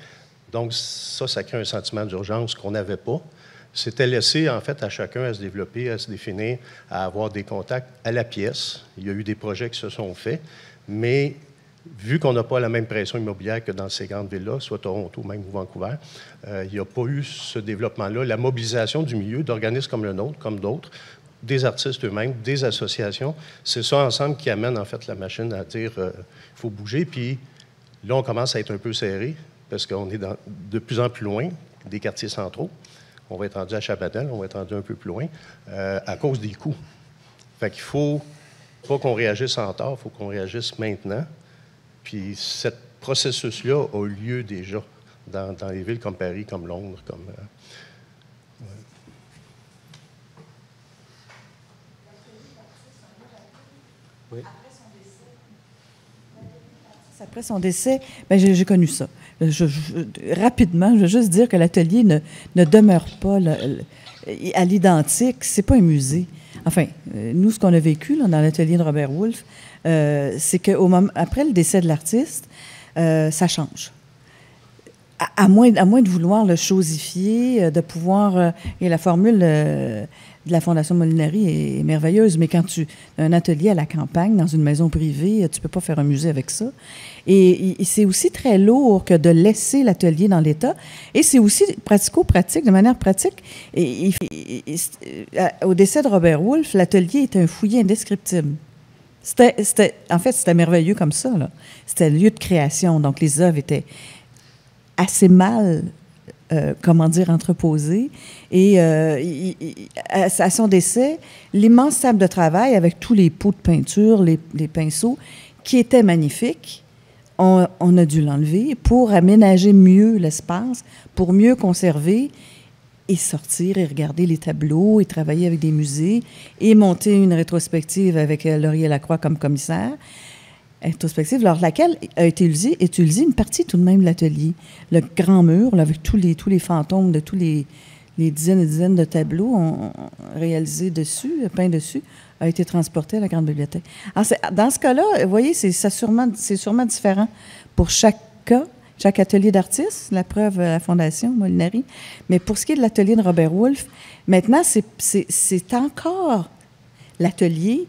Donc, ça crée un sentiment d'urgence qu'on n'avait pas. C'était laissé, en fait, à chacun à se développer, à se définir, à avoir des contacts à la pièce. Il y a eu des projets qui se sont faits, mais vu qu'on n'a pas la même pression immobilière que dans ces grandes villes-là, soit Toronto, même ou Vancouver, il n'y a pas eu ce développement-là. La mobilisation du milieu, d'organismes comme le nôtre, comme d'autres, des artistes eux-mêmes, des associations, c'est ça ensemble qui amène, en fait, la machine à dire il faut bouger. Puis là, on commence à être un peu serré parce qu'on est de plus en plus loin des quartiers centraux. On va être rendu à Chapadel, on va être rendu un peu plus loin, à cause des coûts. Fait qu'il faut pas qu'on réagisse en retard, il faut qu'on réagisse maintenant. Puis ce processus-là a eu lieu déjà dans les villes comme Paris, comme Londres, comme... Oui. Après son décès, bien, j'ai connu ça. Rapidement, je veux juste dire que l'atelier ne demeure pas à l'identique. C'est pas un musée. Enfin, nous, ce qu'on a vécu là, dans l'atelier de Robert Wolfe, c'est qu'après le décès de l'artiste, ça change. À moins de vouloir le chosifier, de pouvoir... et la formule de la Fondation Molinari est merveilleuse, mais quand tu as un atelier à la campagne, dans une maison privée, tu ne peux pas faire un musée avec ça. Et c'est aussi très lourd que de laisser l'atelier dans l'état. Et c'est aussi pratico-pratique, de manière pratique. Au décès de Robert Wolfe, l'atelier était un fouillis indescriptible. En fait, c'était merveilleux comme ça, là. C'était le lieu de création. Donc, les œuvres étaient assez mal, entreposées. Et à son décès, l'immense table de travail avec tous les pots de peinture, les pinceaux, qui étaient magnifiques, on a dû l'enlever pour aménager mieux l'espace, pour mieux conserver et sortir et regarder les tableaux et travailler avec des musées et monter une rétrospective avec Laurier Lacroix comme commissaire. Rétrospective, lors de laquelle a été utilisée une partie tout de même de l'atelier. Le grand mur, là, avec tous les fantômes de tous les dizaines et dizaines de tableaux réalisés dessus, peints dessus, a été transporté à la Grande Bibliothèque. Alors, dans ce cas-là, vous voyez, c'est sûrement différent pour chaque cas, chaque atelier d'artiste, la preuve, la Fondation Molinari. Mais pour ce qui est de l'atelier de Robert Wolfe, maintenant, c'est encore l'atelier.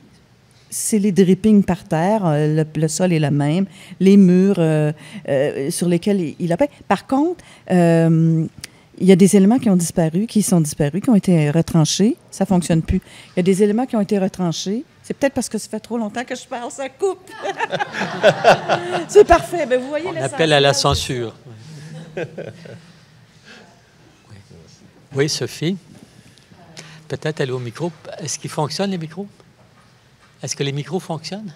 C'est les drippings par terre, le sol est le même, les murs sur lesquels il a peint. Par contre, il y a des éléments qui sont disparus, qui ont été retranchés. Ça ne fonctionne plus. Il y a des éléments qui ont été retranchés. C'est peut-être parce que ça fait trop longtemps que je parle, ça coupe. C'est parfait. Bien, vous voyez On appelle à la censure. Oui, Sophie. Peut-être aller au micro. Est-ce qu'ils fonctionnent, les micros? Est-ce que les micros fonctionnent?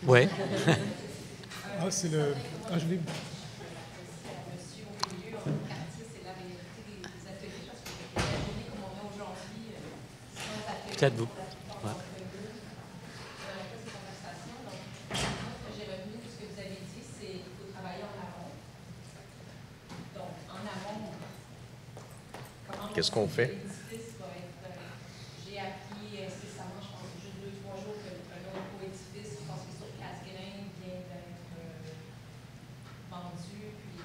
Oui. C'est le... Ah, je l'ai... Peut-être vous. Ouais. Qu'est-ce qu'on fait? J'ai appris récemment, je pense, juste 2-3 jours, qu'un autre coédifice, je pense que sur Casgrain, vient d'être vendu, puis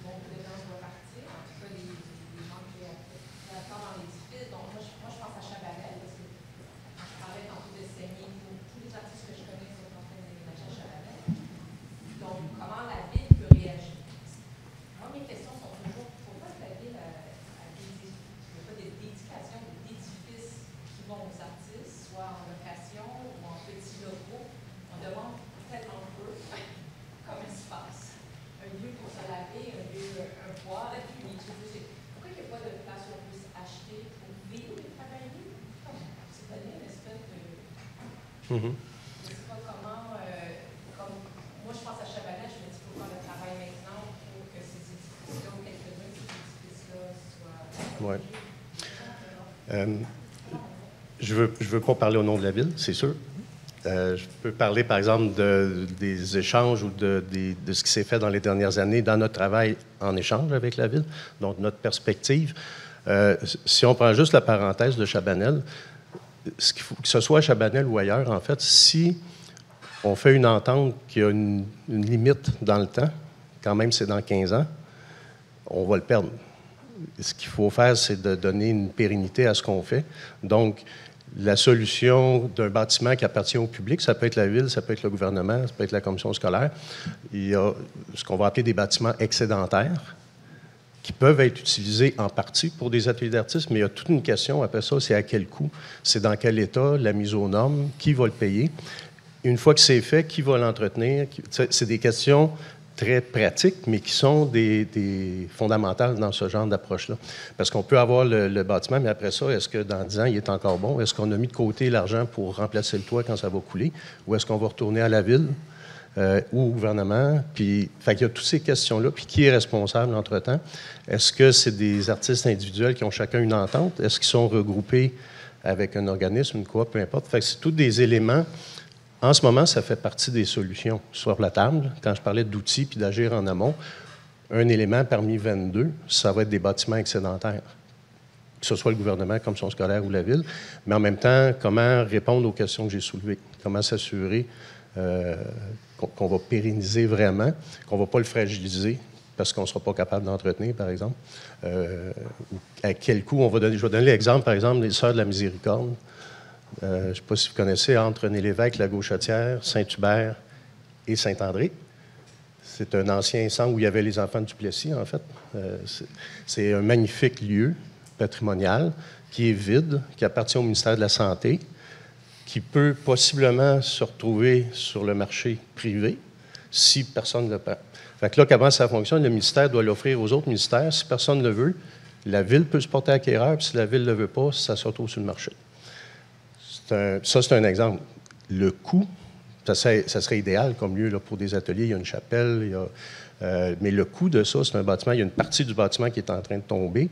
bon, dedans, on va Je sais pas comment, comme moi je pense à Chabanel, je me dis qu'il faut faire le travail maintenant pour que ces édifices-là, ou quelques-uns de ces édifices-là soient... Oui. Je veux pas parler au nom de la Ville, c'est sûr. Je peux parler, par exemple, des échanges ou de ce qui s'est fait dans les dernières années dans notre travail en échange avec la Ville, donc notre perspective. Si on prend juste la parenthèse de Chabanel, ce qu'il faut, que ce soit à Chabanel ou ailleurs, en fait, si on fait une entente qui a une limite dans le temps, quand même c'est dans 15 ans, on va le perdre. Ce qu'il faut faire, c'est de donner une pérennité à ce qu'on fait. Donc, la solution d'un bâtiment qui appartient au public, ça peut être la Ville, ça peut être le gouvernement, ça peut être la commission scolaire. Il y a ce qu'on va appeler des bâtiments excédentaires qui peuvent être utilisés en partie pour des ateliers d'artistes, mais il y a toute une question après ça, c'est à quel coût, c'est dans quel état, la mise aux normes, qui va le payer. Une fois que c'est fait, qui va l'entretenir? C'est des questions très pratiques, mais qui sont des fondamentales dans ce genre d'approche-là. Parce qu'on peut avoir le bâtiment, mais après ça, est-ce que dans 10 ans, il est encore bon? Est-ce qu'on a mis de côté l'argent pour remplacer le toit quand ça va couler? Ou est-ce qu'on va retourner à la Ville ou au gouvernement? Puis, fait qu'il y a toutes ces questions-là. Puis, qui est responsable entre-temps? Est-ce que c'est des artistes individuels qui ont chacun une entente? Est-ce qu'ils sont regroupés avec un organisme, une coop, peu importe? Fait que c'est tous des éléments. En ce moment, ça fait partie des solutions sur la table. Quand je parlais d'outils puis d'agir en amont, un élément parmi 22, ça va être des bâtiments excédentaires, que ce soit le gouvernement, commission scolaire ou la Ville, mais en même temps, comment répondre aux questions que j'ai soulevées, comment s'assurer qu'on va pérenniser vraiment, qu'on ne va pas le fragiliser parce qu'on ne sera pas capable d'entretenir, par exemple. À quel coût on va donner. Je vais donner l'exemple, par exemple, des Sœurs de la Miséricorde. Je ne sais pas si vous connaissez, entre René-Lévesque, la Gauchetière, Saint-Hubert et Saint-André. C'est un ancien centre où il y avait les enfants de Duplessis, en fait. C'est un magnifique lieu patrimonial qui est vide, qui appartient au ministère de la Santé, qui peut possiblement se retrouver sur le marché privé si personne ne le prend. Fait que là, comment ça fonctionne? Le ministère doit l'offrir aux autres ministères. Si personne ne le veut, la Ville peut se porter acquéreur, puis si la Ville ne le veut pas, ça se retrouve sur le marché. Ça, c'est un exemple. Le coût, ça serait idéal comme lieu là, pour des ateliers. Il y a une chapelle, mais le coût de ça, c'est un bâtiment. Il y a une partie du bâtiment qui est en train de tomber.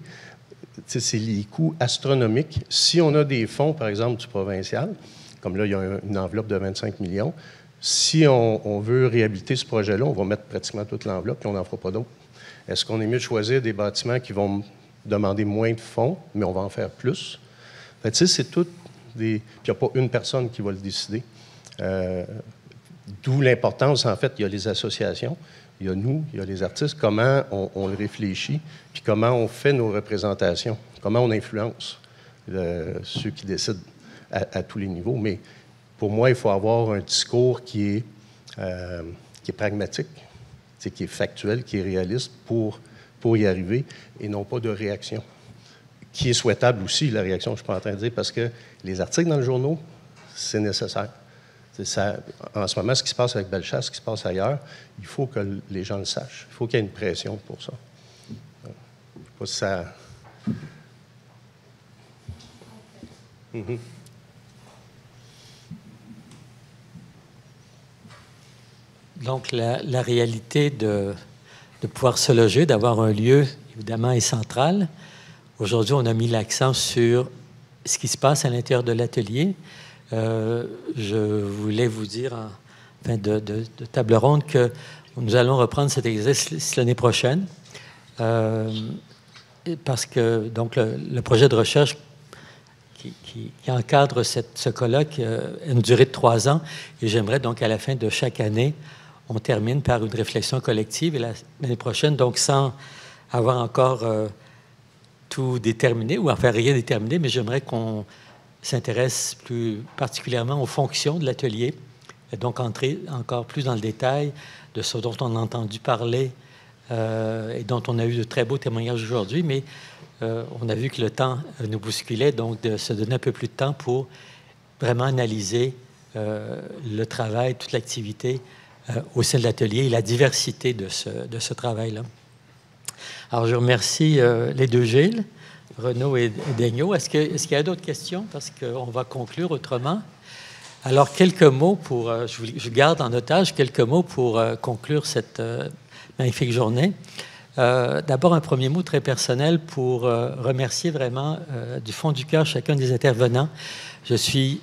C'est les coûts astronomiques. Si on a des fonds, par exemple, du provincial, comme là, il y a une enveloppe de 25 millions, si on veut réhabiliter ce projet-là, on va mettre pratiquement toute l'enveloppe, puis on n'en fera pas d'autres. Est-ce qu'on est mieux de choisir des bâtiments qui vont demander moins de fonds, mais on va en faire plus? C'est tout. Puis il n'y a pas une personne qui va le décider. D'où l'importance, en fait, il y a les associations, il y a nous, il y a les artistes, comment on le réfléchit, puis comment on fait nos représentations, comment on influence ceux qui décident à tous les niveaux. Mais pour moi, il faut avoir un discours qui est pragmatique, qui est factuel, qui est réaliste pour y arriver, et non pas de réaction. Qui est souhaitable aussi, la réaction, je ne suis pas en train de dire, parce que les articles dans le journal, c'est nécessaire. En ce moment, ce qui se passe avec Bellechasse, ce qui se passe ailleurs, il faut que les gens le sachent. Il faut qu'il y ait une pression pour ça. Je ne sais pas si ça... Donc, la réalité de pouvoir se loger, d'avoir un lieu, évidemment, est centrale. Aujourd'hui, on a mis l'accent sur ce qui se passe à l'intérieur de l'atelier. Je voulais vous dire, en fin de table ronde, que nous allons reprendre cet exercice l'année prochaine, parce que donc le projet de recherche qui encadre ce colloque a une durée de 3 ans, et j'aimerais donc à la fin de chaque année, on termine par une réflexion collective, et l'année prochaine, donc sans avoir encore tout déterminé, ou enfin rien déterminé, mais j'aimerais qu'on s'intéresse plus particulièrement aux fonctions de l'atelier, et donc entrer encore plus dans le détail de ce dont on a entendu parler et dont on a eu de très beaux témoignages aujourd'hui, mais on a vu que le temps nous bousculait, donc de se donner un peu plus de temps pour vraiment analyser le travail, toute l'activité au sein de l'atelier et la diversité de ce travail-là. Alors, je remercie les deux Gilles, Renaud et Daigneault. Est-ce qu'il y a d'autres questions? Parce qu'on va conclure autrement. Alors, quelques mots pour... je garde en otage quelques mots pour conclure cette magnifique journée. D'abord, un premier mot très personnel pour remercier vraiment du fond du cœur chacun des intervenants. Je suis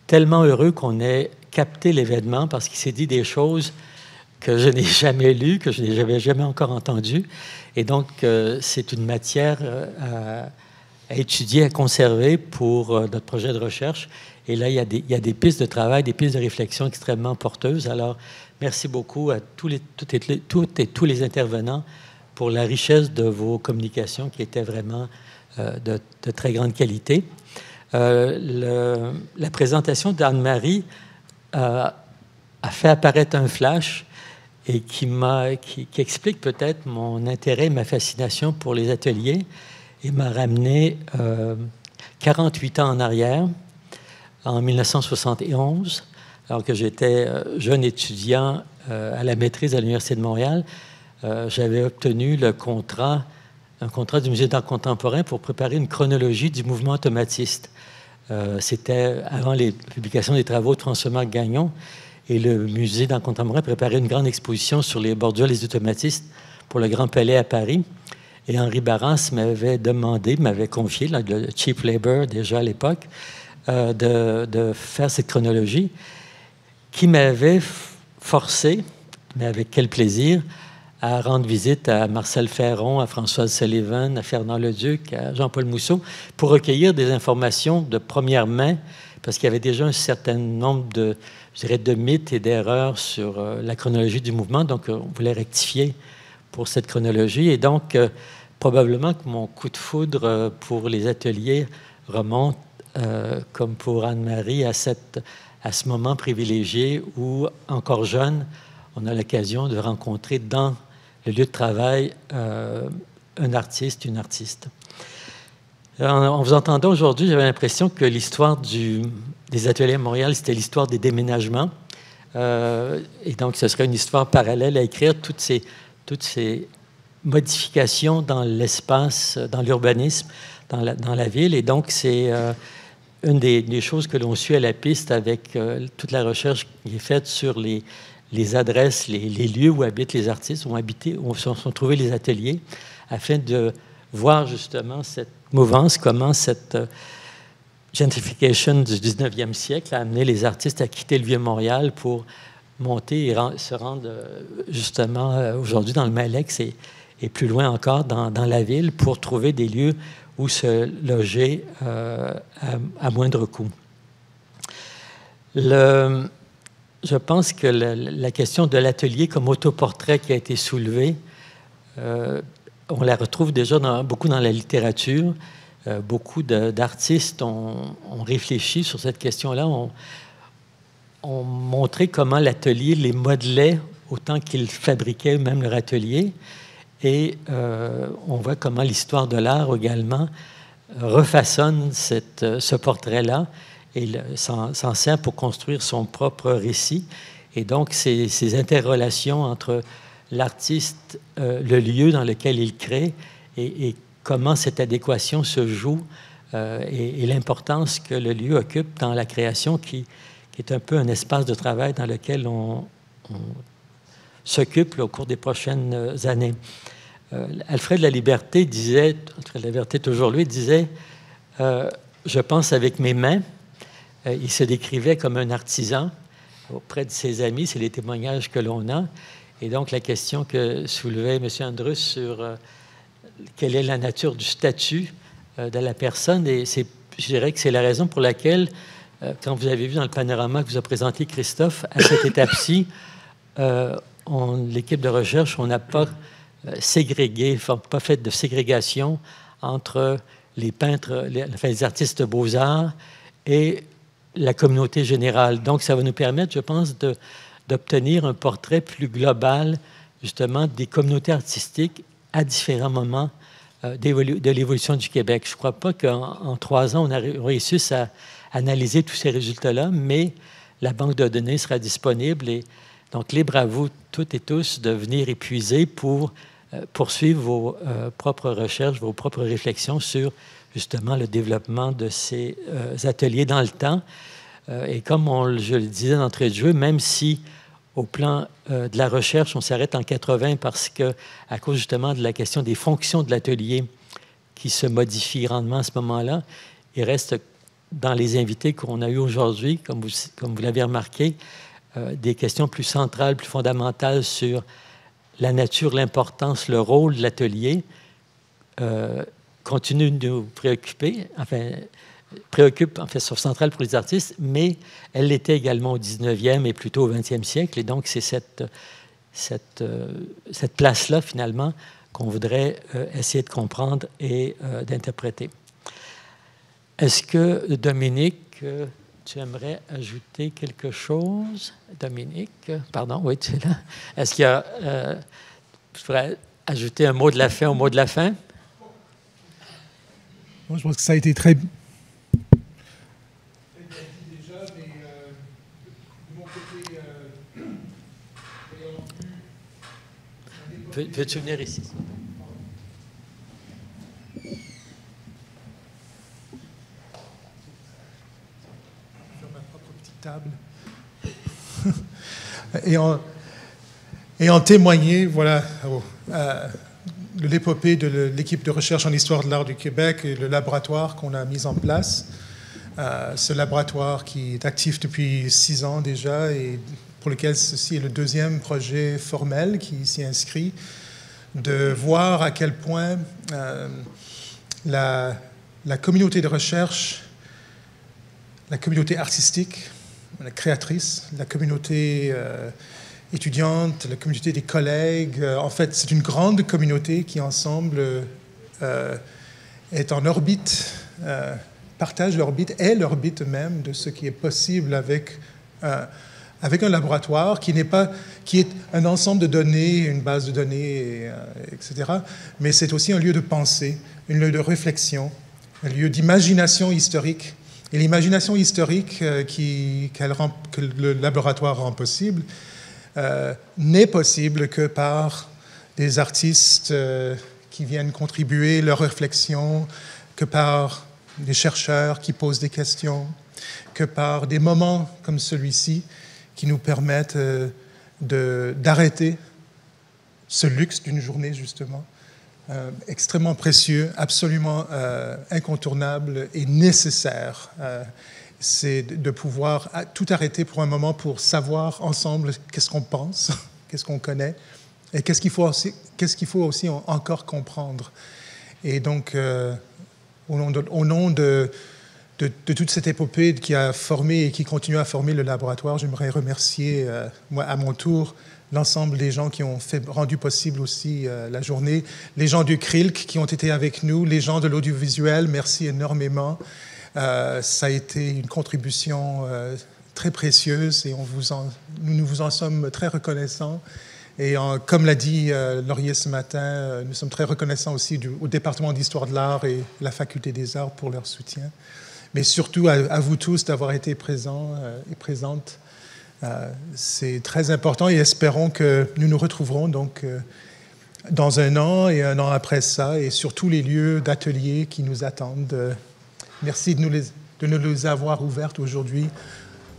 tellement heureux qu'on ait capté l'événement parce qu'il s'est dit des choses que je n'ai jamais lues, que je n'avais jamais encore entendues. Et donc, c'est une matière à étudier, à conserver pour notre projet de recherche. Et là, il y a des pistes de travail, des pistes de réflexion extrêmement porteuses. Alors, merci beaucoup à toutes et tous les intervenants pour la richesse de vos communications qui étaient vraiment de très grande qualité. La présentation d'Anne-Marie a fait apparaître un flash et qui explique peut-être mon intérêt et ma fascination pour les ateliers et m'a ramené 48 ans en arrière, en 1971, alors que j'étais jeune étudiant à la maîtrise à l'Université de Montréal. J'avais obtenu un contrat du Musée d'art contemporain pour préparer une chronologie du mouvement automatiste. C'était avant les publications des travaux de François-Marc Gagnon, et le Musée d'art contemporain préparait une grande exposition sur les bordures des automatistes pour le Grand Palais à Paris. Et Henri Barras m'avait confié, le Cheap Labor déjà à l'époque, de faire cette chronologie qui m'avait forcé, mais avec quel plaisir, à rendre visite à Marcel Ferron, à Françoise Sullivan, à Fernand Leduc, à Jean-Paul Mousseau, pour recueillir des informations de première main, parce qu'il y avait déjà un certain nombre de mythes et d'erreurs sur la chronologie du mouvement. Donc, on voulait rectifier pour cette chronologie. Et donc, probablement que mon coup de foudre pour les ateliers remonte, comme pour Anne-Marie, à ce moment privilégié où, encore jeune, on a l'occasion de rencontrer dans le lieu de travail un artiste, une artiste. En vous entendant aujourd'hui, j'avais l'impression que l'histoire des ateliers à Montréal, c'était l'histoire des déménagements. Et donc, ce serait une histoire parallèle à écrire toutes ces modifications dans l'espace, dans l'urbanisme, dans la ville. Et donc, c'est une des choses que l'on suit à la piste avec toute la recherche qui est faite sur les adresses, les lieux où habitent les artistes, où sont trouvés les ateliers, afin de voir justement cette mouvance, comment cette gentrification du 19e siècle a amené les artistes à quitter le Vieux-Montréal pour monter et se rendre justement aujourd'hui dans le Malex et plus loin encore dans la ville pour trouver des lieux où se loger à moindre coût. Je pense que la question de l'atelier comme autoportrait qui a été soulevée, on la retrouve déjà beaucoup dans la littérature. Beaucoup d'artistes ont réfléchi sur cette question-là, ont montré comment l'atelier les modelait autant qu'ils fabriquaient eux-mêmes leur atelier. Et on voit comment l'histoire de l'art également refaçonne ce portrait-là et s'en sert pour construire son propre récit. Et donc, ces interrelations entre l'artiste, le lieu dans lequel il crée et comment cette adéquation se joue et l'importance que le lieu occupe dans la création qui est un peu un espace de travail dans lequel on s'occupe au cours des prochaines années. Alfred Laliberté disait, Alfred Laliberté toujours lui, disait « Je pense avec mes mains ». Il se décrivait comme un artisan auprès de ses amis, c'est les témoignages que l'on a. Et donc, la question que soulevait M. Andrus sur quelle est la nature du statut de la personne, et je dirais que c'est la raison pour laquelle, quand vous avez vu dans le panorama que vous a présenté Christophe, à cette étape-ci, l'équipe de recherche, on n'a pas ségrégé, pas fait de ségrégation entre les peintres, les artistes beaux-arts et la communauté générale. Donc, ça va nous permettre, je pense, d'obtenir un portrait plus global, justement, des communautés artistiques à différents moments de l'évolution du Québec. Je ne crois pas qu'en 3 ans, on a réussi à analyser tous ces résultats-là, mais la banque de données sera disponible. Et donc, libre à vous, toutes et tous, de venir épuiser pour poursuivre vos propres recherches, vos propres réflexions sur justement le développement de ces ateliers dans le temps. Et comme je le disais d'entrée de jeu, même si au plan de la recherche, on s'arrête en 80 parce que, à cause justement de la question des fonctions de l'atelier qui se modifient grandement à ce moment-là, il reste dans les invités qu'on a eus aujourd'hui, comme vous l'avez remarqué, des questions plus centrales, plus fondamentales sur la nature, l'importance, le rôle de l'atelier, continue de nous préoccuper, préoccupe, en fait, sur centrale pour les artistes, mais elle l'était également au 19e et plutôt au 20e siècle. Et donc, c'est cette place-là, finalement, qu'on voudrait essayer de comprendre et d'interpréter. Est-ce que, Dominique, tu aimerais ajouter quelque chose? Dominique, pardon, oui, tu es là. Est-ce qu'il y a... je pourrais ajouter un mot de la fin au mot de la fin? Moi, je pense que ça a été très... Peux-tu venir ici? Table. et en témoigner, voilà, de l'épopée de l'équipe de recherche en histoire de l'art du Québec et le laboratoire qu'on a mis en place. Ce laboratoire qui est actif depuis 6 ans déjà et pour lequel ceci est le 2e projet formel qui s'y inscrit, de voir à quel point la communauté de recherche, la communauté artistique, la créatrice, la communauté étudiante, la communauté des collègues. En fait, c'est une grande communauté qui, ensemble, est en orbite, partage l'orbite, est l'orbite même de ce qui est possible avec un laboratoire qui est un ensemble de données, une base de données, etc. Mais c'est aussi un lieu de pensée, un lieu de réflexion, un lieu d'imagination historique. Et l'imagination historique que le laboratoire rend possible n'est possible que par des artistes qui viennent contribuer leur réflexion, que par des chercheurs qui posent des questions, que par des moments comme celui-ci qui nous permettent d'arrêter ce luxe d'une journée, justement, extrêmement précieux, absolument incontournable et nécessaire. C'est de pouvoir tout arrêter pour un moment pour savoir ensemble qu'est-ce qu'on pense, qu'est-ce qu'on connaît et qu'est-ce qu'il faut aussi encore comprendre. Et donc, au nom de toute cette épopée qui a formé et qui continue à former le laboratoire, j'aimerais remercier, moi, à mon tour, l'ensemble des gens qui ont rendu possible aussi la journée, les gens du CRILC qui ont été avec nous, les gens de l'audiovisuel, merci énormément. Ça a été une contribution très précieuse et nous vous en sommes très reconnaissants. Et comme l'a dit Laurier ce matin, nous sommes très reconnaissants aussi au département d'histoire de l'art et la faculté des arts pour leur soutien. Mais surtout à vous tous d'avoir été présents et présentes. C'est très important et espérons que nous nous retrouverons donc dans 1 an et 1 an après ça et sur tous les lieux d'ateliers qui nous attendent. Merci de nous les avoir ouvertes aujourd'hui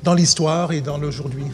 dans l'histoire et dans l'aujourd'hui.